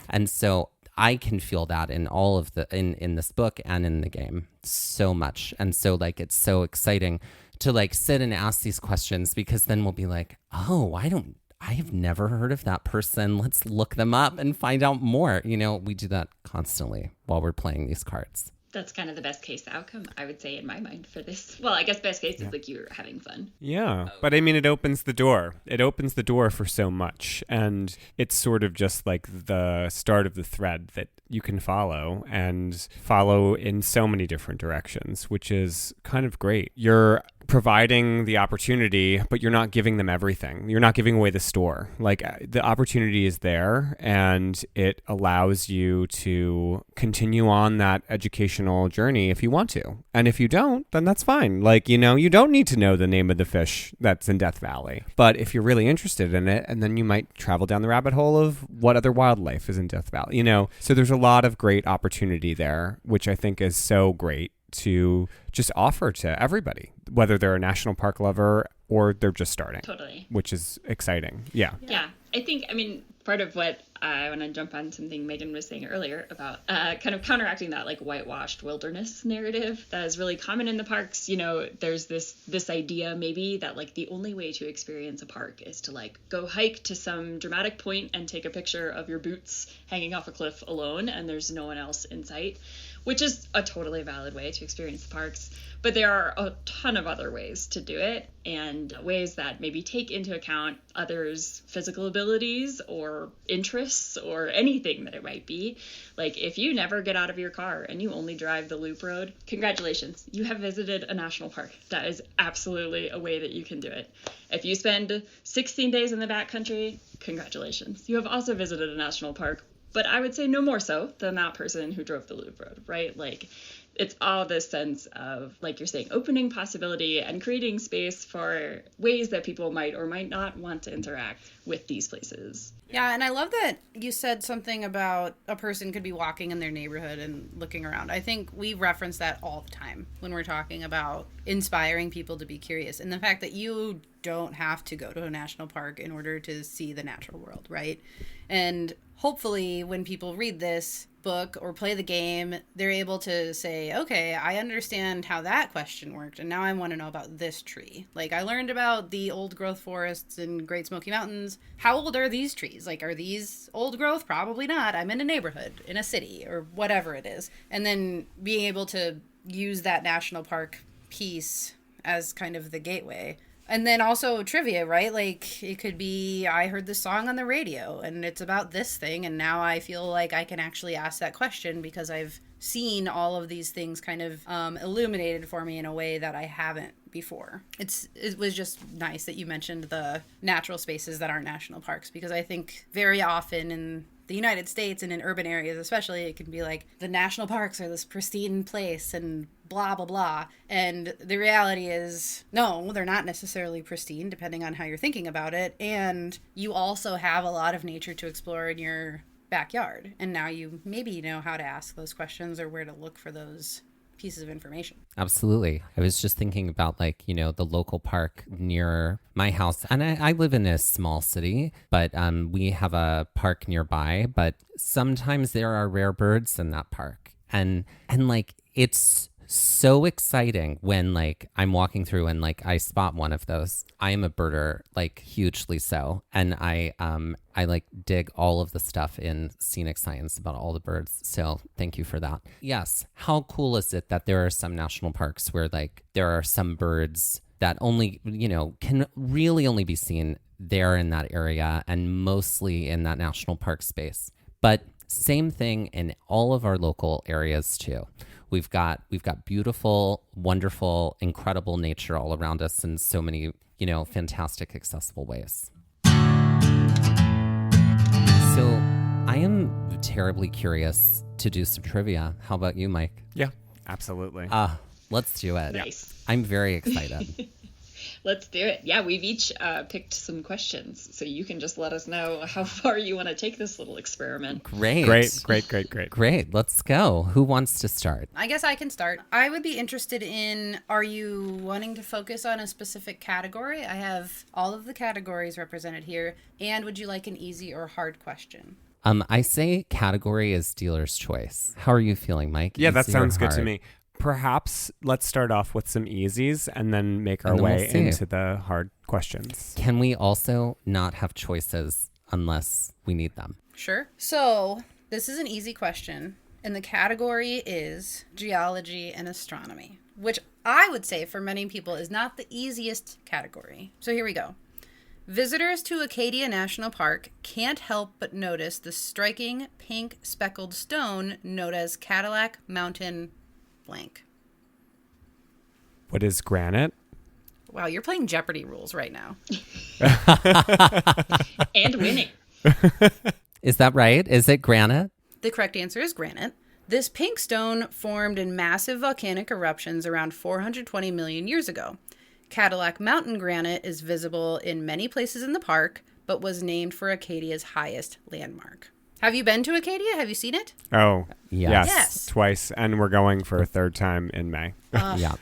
And so I can feel that in all of in this book and in the game so much. And so like, it's so exciting to like sit and ask these questions, because then we'll be like, oh, I have never heard of that person. Let's look them up and find out more. We do that constantly while we're playing these cards. That's kind of the best case outcome, I would say, in my mind for this. Well, I guess best case is like you're having fun. Yeah. But I mean, it opens the door. It opens the door for so much. And it's sort of just like the start of the thread that you can follow in so many different directions, which is kind of great. You're providing the opportunity, but you're not giving them everything. You're not giving away the store. Like the opportunity is there, and it allows you to continue on that educational journey if you want to. And if you don't, then that's fine. Like, you don't need to know the name of the fish that's in Death Valley. But if you're really interested in it, and then you might travel down the rabbit hole of what other wildlife is in Death Valley, So there's a lot of great opportunity there, which I think is so great to just offer to everybody, whether they're a national park lover or they're just starting. Totally. Which is exciting. Yeah. Yeah. I think, part of what I want to jump on something Maygen was saying earlier about kind of counteracting that like whitewashed wilderness narrative that is really common in the parks. There's this idea maybe that like the only way to experience a park is to like go hike to some dramatic point and take a picture of your boots hanging off a cliff alone and there's no one else in sight, which is a totally valid way to experience the parks. But there are a ton of other ways to do it, and ways that maybe take into account others' physical abilities or interests or anything that it might be. Like if you never get out of your car and you only drive the loop road, congratulations, you have visited a national park. That is absolutely a way that you can do it. If you spend 16 days in the backcountry, congratulations, you have also visited a national park. But I would say no more so than that person who drove the loop road, right? Like it's all this sense of, like you're saying, opening possibility and creating space for ways that people might or might not want to interact with these places. Yeah, and I love that you said something about a person could be walking in their neighborhood and looking around. I think we reference that all the time when we're talking about inspiring people to be curious. And the fact that you don't have to go to a national park in order to see the natural world, right? And hopefully when people read this book or play the game, they're able to say, okay, I understand how that question worked, and now I want to know about this tree. Like, I learned about the old growth forests in Great Smoky Mountains. How old are these trees? Like, are these old growth? Probably not. I'm in a neighborhood, in a city, or whatever it is. And then being able to use that national park piece as kind of the gateway. And then also trivia, right? Like, it could be, I heard this song on the radio, and it's about this thing, and now I feel like I can actually ask that question because I've seen all of these things kind of illuminated for me in a way that I haven't before. It was just nice that you mentioned the natural spaces that aren't national parks, because I think very often in the United States and in urban areas especially, it can be like the national parks are this pristine place and blah, blah, blah. And the reality is, no, they're not necessarily pristine, depending on how you're thinking about it. And you also have a lot of nature to explore in your backyard. And now you maybe know how to ask those questions or where to look for those pieces of information. Absolutely. I was just thinking about like, the local park near my house. And I live in a small city, but we have a park nearby. But sometimes there are rare birds in that park. And like, it's so exciting when like I'm walking through and like I spot one of those. I am a birder, like hugely so. And I like dig all of the stuff in Scenic Science about all the birds. So thank you for that. Yes. How cool is it that there are some national parks where like there are some birds that only, can really only be seen there in that area and mostly in that national park space. But same thing in all of our local areas too. We've got beautiful, wonderful, incredible nature all around us in so many, fantastic, accessible ways. So I am terribly curious to do some trivia. How about you, Mike? Yeah, absolutely. Let's do it. Nice. I'm very excited. Let's do it. Yeah, we've each picked some questions, so you can just let us know how far you want to take this little experiment. Great. Great. Let's go. Who wants to start? I guess I can start. I would be interested in, are you wanting to focus on a specific category? I have all of the categories represented here. And would you like an easy or hard question? I say category is dealer's choice. How are you feeling, Mike? Yeah, that Easy or sounds good to hard? me. Perhaps let's start off with some easies and then make our way into the hard questions. Can we also not have choices unless we need them? Sure. So this is an easy question, and the category is geology and astronomy, which I would say for many people is not the easiest category. So here we go. Visitors to Acadia National Park can't help but notice the striking pink speckled stone known as Cadillac Mountain blank. What is granite? Wow, you're playing Jeopardy rules right now. And winning. Is that right? Is it granite? The correct answer is granite. This pink stone formed in massive volcanic eruptions around 420 million years ago. Cadillac Mountain granite is visible in many places in the park, but was named for Acadia's highest landmark. Have you been to Acadia? Have you seen it? Oh, Yes. Yes. Twice. And we're going for a third time in May. Yeah.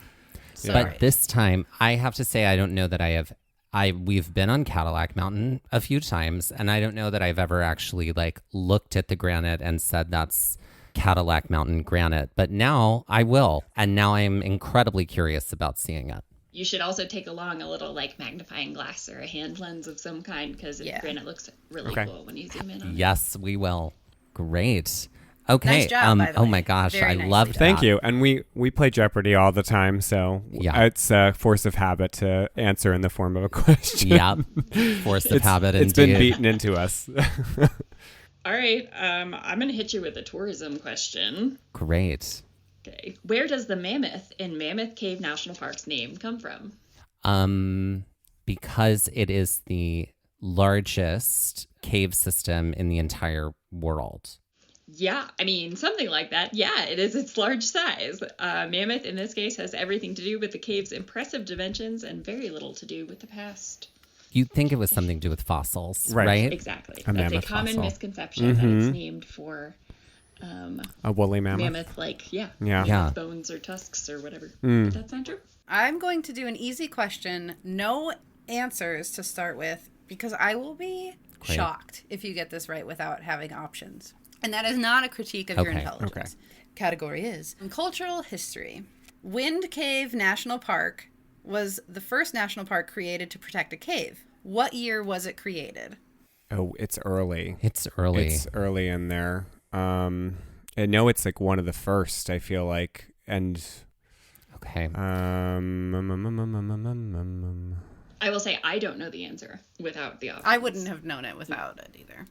Sorry. But this time, I have to say, I don't know that I have We've been on Cadillac Mountain a few times, and I don't know that I've ever actually like looked at the granite and said that's Cadillac Mountain granite, but now I will. And now I'm incredibly curious about seeing it. You should also take along a little like magnifying glass or a hand lens of some kind, because granite looks really cool when you zoom in on it. Yes, we will. Great. Okay. Nice job, by the oh way. my gosh, Very I nicely loved done. that. Thank you. And we play Jeopardy all the time, so it's a force of habit to answer in the form of a question. Yep. Force of habit. It's been beaten into us. All right. I'm going to hit you with a tourism question. Great. Okay. Where does the mammoth in Mammoth Cave National Park's name come from? Because it is the largest cave system in the entire world. Yeah, I mean, something like that. Yeah, it is its large size. Mammoth, in this case, has everything to do with the cave's impressive dimensions and very little to do with the past. You'd think it was something to do with fossils, Right. right? Exactly. A That's a mammoth common fossil. misconception that it's named for A woolly mammoth. mammoth, like, Yeah. Yeah. bones or tusks or whatever. But that's not true. I'm going to do an easy question, no answers to start with, because I will be shocked if you get this right without having options. And that is not a critique of your intelligence. Okay. Category is cultural history. Wind Cave National Park was the first national park created to protect a cave. What year was it created? Oh, it's early. It's early. It's early in there. I know it's like one of the first, I feel like. And Okay. I will say I don't know the answer without the options. I wouldn't have known it without it either.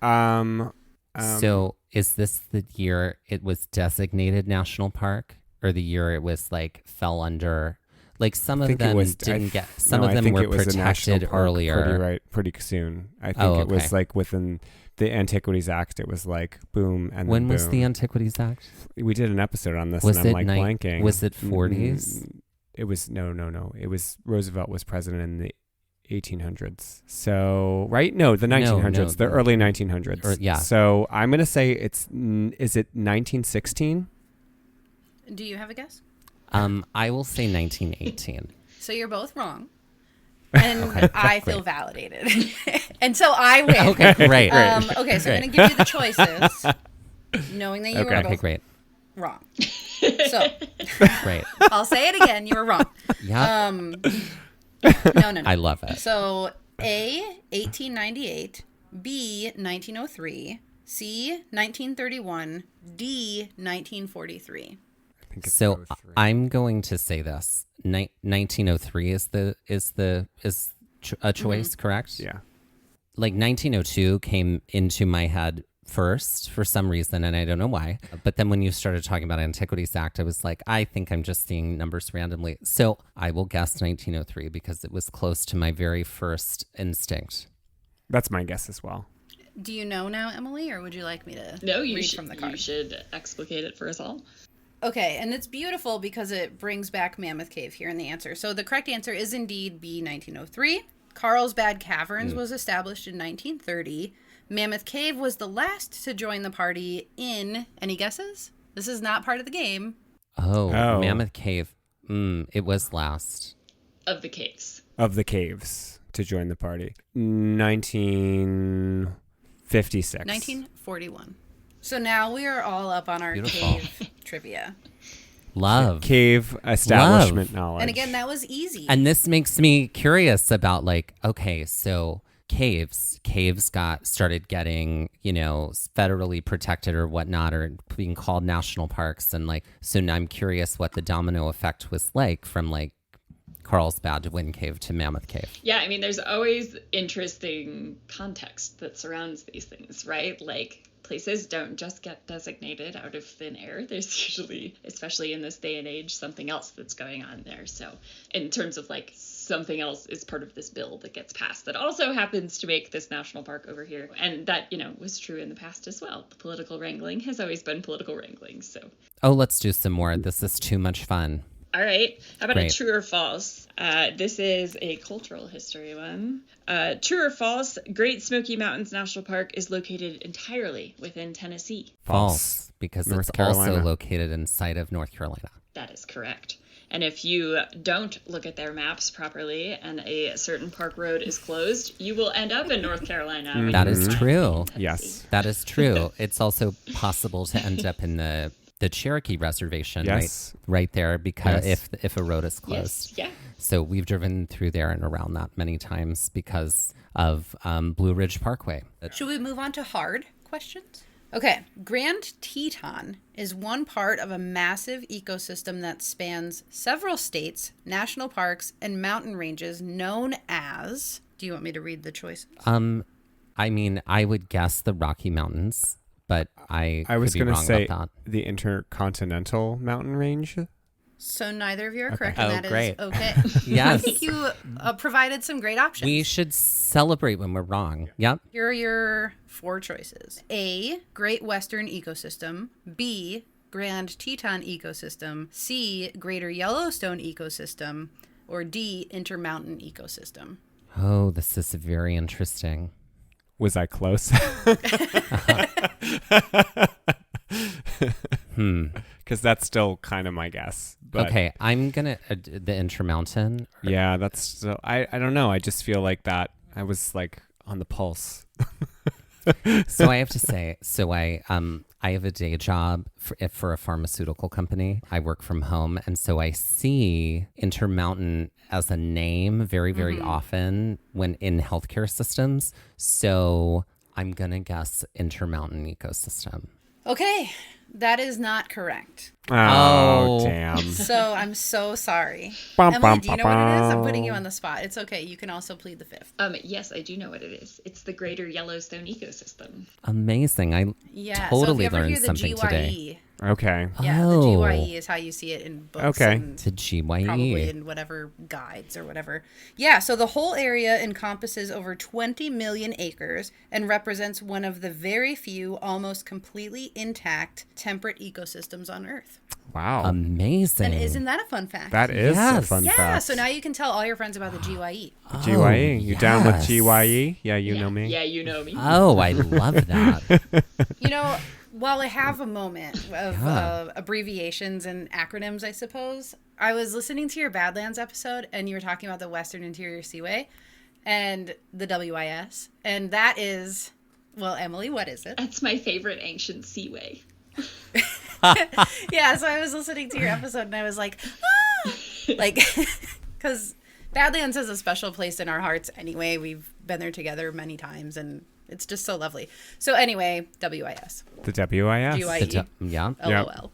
So is this the year it was designated national park, or the year it was like fell under? Like some of them didn't get. Some of them were protected earlier. Pretty soon. I think it was like within the Antiquities Act. It was like boom, and When then was boom. the Antiquities Act? We did an episode on this, Was and I'm it like blanking. Was it 40s? It was no. It was Roosevelt was president in the 1800s. So right? No, the 1900s. The early 1900s. Yeah. So I'm gonna say is it 1916? Do you have a guess? I will say 1918. So you're both wrong. And Okay, I feel validated. And so I win. Okay, great. Okay, so I'm going to give you the choices, knowing that you were Okay, both great. wrong. So Great. I'll say it again. You were wrong. Yeah. No. I love it. So A, 1898, B, 1903, C, 1931, D, 1943. So I'm going to say this. 1903 is a choice, correct? Yeah. Like 1902 came into my head first for some reason, and I don't know why. But then when you started talking about Antiquities Act, I was like, I think I'm just seeing numbers randomly. So I will guess 1903 because it was close to my very first instinct. That's my guess as well. Do you know now, Emily, or would you like me to read from the card? You should explicate it for us all. Okay, and it's beautiful because it brings back Mammoth Cave here in the answer. So the correct answer is indeed B, 1903. Carlsbad Caverns was established in 1930. Mammoth Cave was the last to join the party in, any guesses? This is not part of the game. Oh. Mammoth Cave. It was last. Of the caves. Of the caves to join the party. 1956. 1941. So now we are all up on our Beautiful. cave trivia. Love. Cave establishment knowledge. And again, that was easy. And this makes me curious about like, okay, so caves started getting, federally protected or whatnot, or being called national parks. And like, so now I'm curious what the domino effect was like from like Carlsbad to Wind Cave to Mammoth Cave. Yeah, I mean, there's always interesting context that surrounds these things, right? Like, places don't just get designated out of thin air. There's usually, especially in this day and age, something else that's going on there. So in terms of like something else is part of this bill that gets passed that also happens to make this national park over here. And that, was true in the past as well. The political wrangling has always been political wrangling. So. Oh, let's do some more. This is too much fun. All right. How about Great. a true or false? This is a cultural history one. True or false, Great Smoky Mountains National Park is located entirely within Tennessee. False, because North it's Carolina. also located inside of North Carolina. That is correct. And if you don't look at their maps properly and a certain park road is closed, you will end up in North Carolina. when That you is find true. Tennessee. Yes. That is true. It's also possible to end up in the Cherokee Reservation, Yes. right there, because Yes. if a road is closed. Yes. Yeah. So we've driven through there and around that many times because of Blue Ridge Parkway. Should we move on to hard questions? Okay. Grand Teton is one part of a massive ecosystem that spans several states, national parks, and mountain ranges known as... Do you want me to read the choices? I mean, I would guess the Rocky Mountains, but I was could be going to wrong say about that. the Intercontinental Mountain Range. So neither of you are correct, Oh, and that is great. okay. Yes. I think you provided some great options. We should celebrate when we're wrong. Yep. Here are your 4 choices. A, Great Western Ecosystem. B, Grand Teton Ecosystem. C, Greater Yellowstone Ecosystem. Or D, Intermountain Ecosystem. Oh, this is very interesting. Was I close? Because that's still kind of my guess. But Okay, I'm gonna the Intermountain. yeah, that's still, I don't know. I just feel like that I was like on the pulse. So I have to say, I have a day job for a pharmaceutical company. I work from home, and so I see Intermountain as a name very, very often when in healthcare systems. So I'm gonna guess Intermountain Ecosystem. Okay, that is not correct. Oh, Oh. damn. So I'm so sorry. Bum, Emily, bum, do you know what it is? I'm bum. putting you on the spot. It's okay. You can also plead the 5th. Yes, I do know what it is. It's the Greater Yellowstone Ecosystem. Amazing! I Yeah. totally so if you ever learned hear the something GYE, today. Okay. Yeah, Oh. the GYE is how you see it in books. Okay. And To GYE. probably in whatever guides or whatever. Yeah, so the whole area encompasses over 20 million acres and represents one of the very few almost completely intact temperate ecosystems on Earth. Wow. Amazing. And isn't that a fun fact? That is a Yes. fun yeah, fact. so now you can tell all your friends about the GYE. GYE. You down with yes. GYE? Yeah, you know me. Yeah, you know me. Oh, I love that. You know, while I have a moment of Yeah. abbreviations and acronyms, I suppose, I was listening to your Badlands episode and you were talking about the Western Interior Seaway and the WIS. And that is, well, Emily, what is it? That's my favorite ancient seaway. Yeah, so I was listening to your episode and I was like, ah! Like, because Badlands has a special place in our hearts anyway. We've been there together many times and it's just so lovely. So anyway, WIS. The WIS. GYE. Yeah. LOL.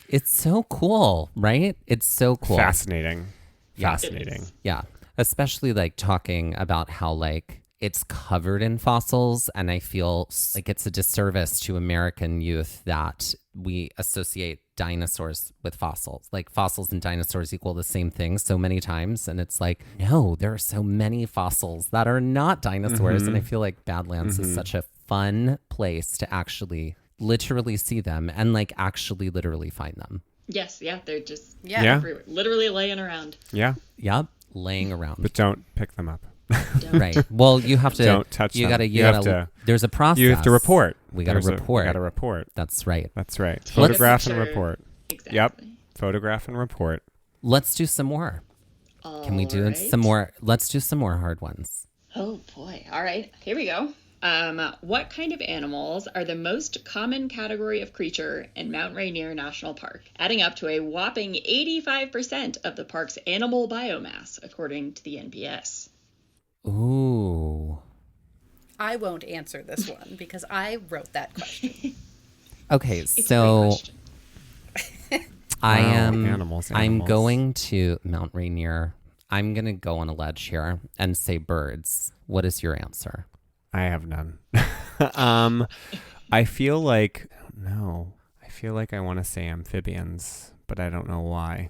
It's so cool, right? It's so cool. Fascinating. Yeah. Fascinating. Yeah. Especially like talking about how like it's covered in fossils. And I feel like it's a disservice to American youth that we associate dinosaurs with fossils. Like fossils and dinosaurs equal the same thing so many times. And it's like, no, there are so many fossils that are not dinosaurs. And I feel like Badlands is such a fun place to actually literally see them and like actually literally find them. Yes, yeah, they're just Yeah. Yeah. everywhere, literally laying around. Yeah. Yep. Laying around. But don't pick them up. Right. Well, you have to. Don't touch You them. gotta. You You have gotta. to- There's a process. You have to report. We gotta report. We got to report. That's right. That's right. Take a Photograph and picture. report. Exactly. Yep. Photograph and report. Let's do some more. Can we do Alright. some more? Let's do some more hard ones. Oh boy. All right. Here we go. What kind of animals are the most common category of creature in Mount Rainier National Park, adding up to a whopping 85% of the park's animal biomass, according to the NPS? Ooh. I won't answer this one because I wrote that question. Okay. It's a great So question. I Wow, am. animals, I'm animals. going to Mount Rainier. I'm gonna go on a ledge here and say birds. What is your answer? I have none. I feel like no. I feel like I want to say amphibians, but I don't know why.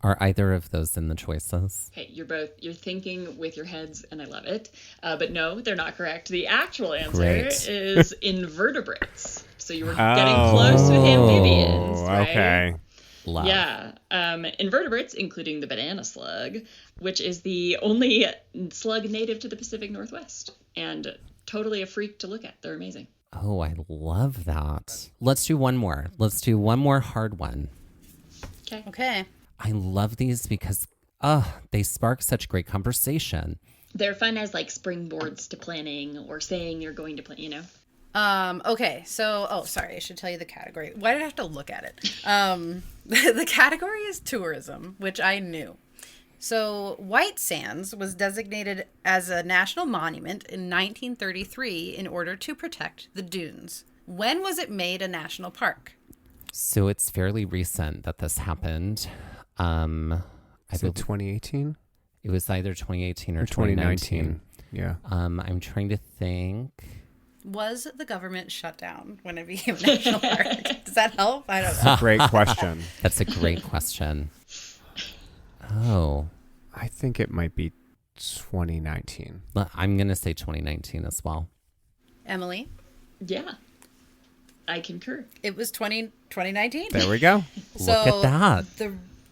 Are either of those in the choices? Okay, you're thinking with your heads, and I love it. But no, they're not correct. The actual answer Great. is invertebrates. So you were getting close with amphibians, right? Okay. Love. Yeah. Invertebrates, including the banana slug, which is the only slug native to the Pacific Northwest, and totally a freak to look at. They're amazing. Oh, I love that. Let's do one more. Let's do one more hard one. Okay. Okay. I love these because they spark such great conversation. They're fun as like springboards to planning or saying you're going to plan, Okay, so, sorry, I should tell you the category. Why did I have to look at it? The category is tourism, which I knew. So White Sands was designated as a national monument in 1933 in order to protect the dunes. When was it made a national park? So it's fairly recent that this happened. Is it 2018? It was either 2018 or 2019. Yeah. I'm trying to think. Was the government shut down when it became a national park? Does that help? I don't know. Great question. That's a great question. Oh. I think it might be 2019. I'm going to say 2019 as well. Emily? Yeah. I concur. It was 2019. There we go. Look at that.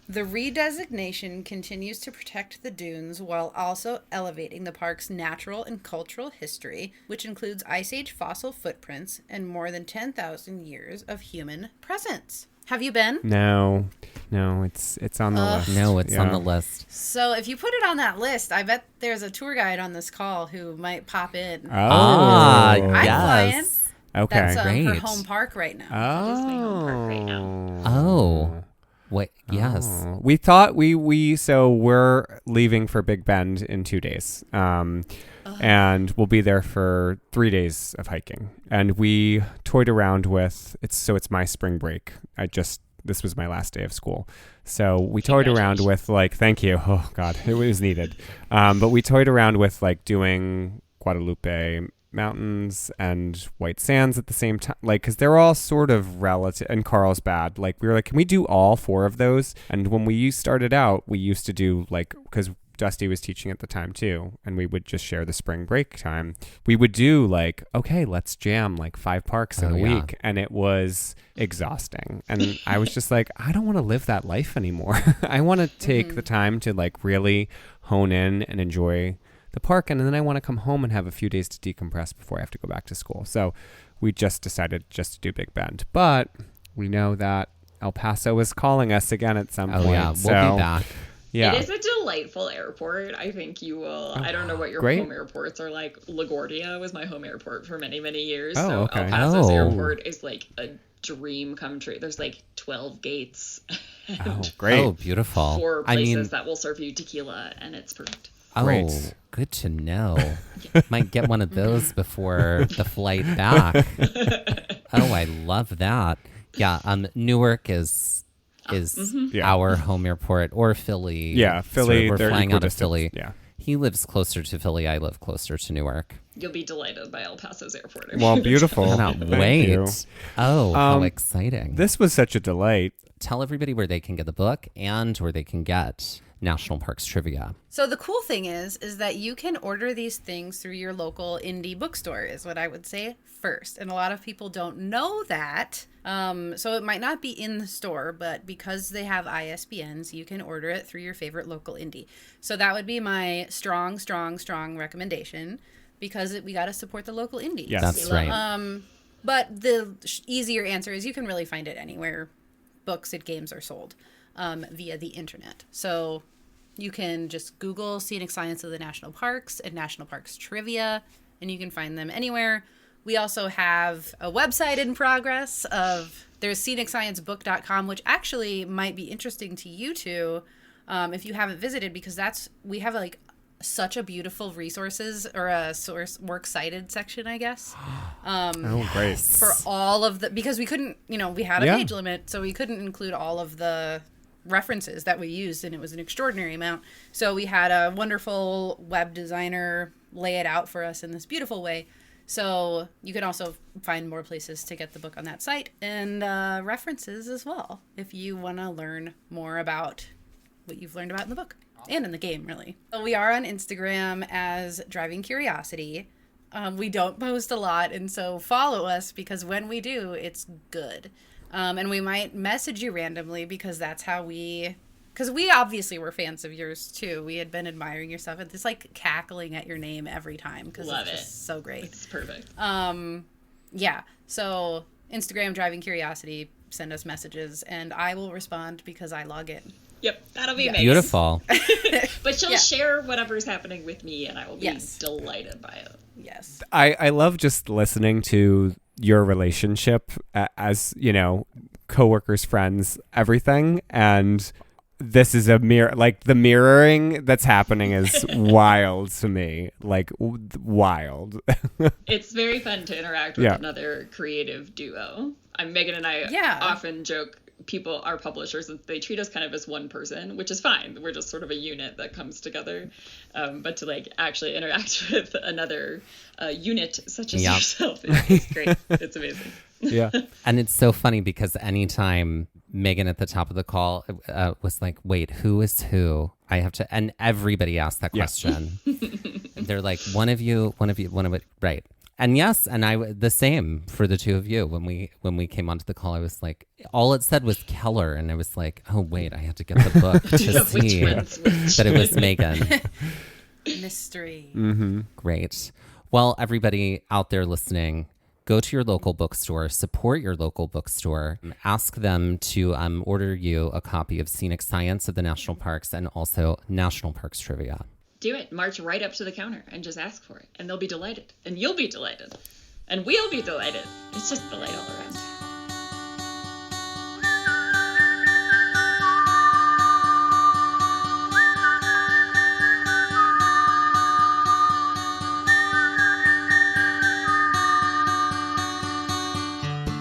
The redesignation continues to protect the dunes while also elevating the park's natural and cultural history, which includes Ice Age fossil footprints and more than 10,000 years of human presence. Have you been? No, it's on the list. No, it's on the list. So if you put it on that list, I bet there's a tour guide on this call who might pop in. Oh, I'm yes. Okay. That's her Great. home park right now. That is my home park right now. Oh. Wait, yes. Oh. We thought so we're leaving for Big Bend in 2 days. And we'll be there for 3 days of hiking. And we toyed around with it's my spring break. This was my last day of school. So we toyed around with thank you. Oh God, it was needed. But we toyed around with doing Guadalupe Mountains and White Sands at the same time, because they're all sort of relative, and Carlsbad. We were can we do all 4 of those? And when we started out, we used to do because Dusty was teaching at the time too, and we would just share the spring break time. We would do okay, let's jam 5 parks in a week, and it was exhausting. And I was just I don't want to live that life anymore. I want to take the time to really hone in and enjoy the park, and then I want to come home and have a few days to decompress before I have to go back to school. So we just decided to do Big Bend, but we know that El Paso is calling us again at some point. Yeah, we'll be back. Yeah. It is a delightful airport. I think you will. I don't know what your home airports are like. LaGuardia was my home airport for many, many years. Oh, so okay. El Paso's airport is a dream come true. There's 12 gates. Oh, great. Oh, beautiful. 4 places that will serve you tequila, and it's perfect. Oh, Great. Good to know. Might get one of those before the flight back. Oh, I love that. Yeah, Newark is our home airport, or Philly. Yeah, Philly. We're they're flying out of equidistant. Philly. Yeah. He lives closer to Philly. I live closer to Newark. You'll be delighted by El Paso's airport. Well, beautiful. Cannot Thank wait. you. Oh, how exciting. This was such a delight. Tell everybody where they can get the book and where they can get National Parks trivia. So the cool thing is that you can order these things through your local indie bookstore, is what I would say first. And a lot of people don't know that. So it might not be in the store, but because they have ISBNs, you can order it through your favorite local indie. So that would be my strong, strong, strong recommendation, because we got to support the local indies. Yes. That's right. But the easier answer is you can really find it anywhere books and games are sold. Via the internet. So you can just Google Scenic Science of the National Parks and National Parks Trivia, and you can find them anywhere. We also have a website in progress there's scenicsciencebook.com, which actually might be interesting to you two if you haven't visited, because we have such a beautiful resources or a source works cited section, I guess. Oh, great. For all of because we couldn't, we had a page limit, so we couldn't include all of the references that we used, and it was an extraordinary amount. So we had a wonderful web designer lay it out for us in this beautiful way. So you can also find more places to get the book on that site, and references as well if you want to learn more about what you've learned about in the book and in the game, really. So we are on Instagram as Driving Curiosity. We don't post a lot, and so follow us, because when we do, it's good. And we might message you randomly, because that's how because we obviously were fans of yours too. We had been admiring your stuff, and it's cackling at your name every time, because it's just so great. It's perfect. Yeah. So Instagram, Driving Curiosity, send us messages, and I will respond because I log in. Yep, that'll be Yeah. Megan. Beautiful. But she'll Yeah. share whatever's happening with me, and I will be Yes. delighted by it. Yes. I love just listening to your relationship as, you know, coworkers, friends, everything. And this is a mirror, like the mirroring that's happening is wild to me, like wild. It's very fun to interact with Yeah. another creative duo. Megan and I Yeah. often joke, people, our publishers, they treat us kind of as one person, which is fine. We're just sort of a unit that comes together. But to like actually interact with another unit such as Yep. yourself is great. It's amazing. Yeah. And it's so funny because anytime Megan at the top of the call was like, wait, who is who? I have to, and everybody asked that Yeah. question. They're like, one of you, right. And yes, and the same for the two of you. When we came onto the call, I was like, all it said was Keller, and I was like, oh wait, I have to get the book to Yeah, which see one's which? that it was Megan. Mystery. Great. Well, everybody out there listening, go to your local bookstore, support your local bookstore, ask them to order you a copy of Scenic Science of the National Parks and also National Parks Trivia. Do it. March right up to the counter and just ask for it. And they'll be delighted. And you'll be delighted. And we'll be delighted. It's just delight all around.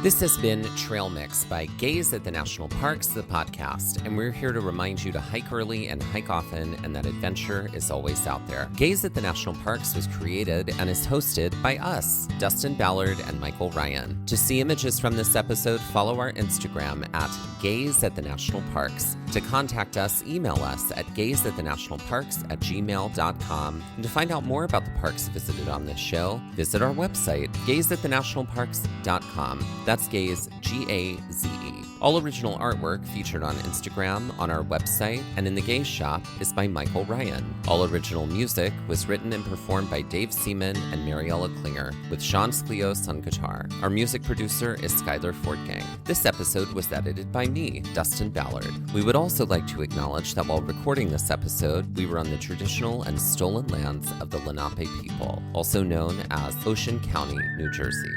This has been Trail Mix by Gaze at the National Parks, the podcast, and we're here to remind you to hike early and hike often, and that adventure is always out there. Gaze at the National Parks was created and is hosted by us, Dustin, Ballard, and Michael Ryan. To see images from this episode, follow our Instagram at Gaze at the National Parks. To contact us, email us at gazeatthenationalparks@gmail.com. And to find out more about the parks visited on this show, visit our website, gazeatthenationalparks.com. That's Gaze, Gaze. All original artwork featured on Instagram, on our website, and in the Gaze shop is by Michael Ryan. All original music was written and performed by Dave Seaman and Mariella Klinger, with Sean Sklios on guitar. Our music producer is Skyler Fortgang. This episode was edited by me, Dustin Ballard. We would also like to acknowledge that while recording this episode, we were on the traditional and stolen lands of the Lenape people, also known as Ocean County, New Jersey.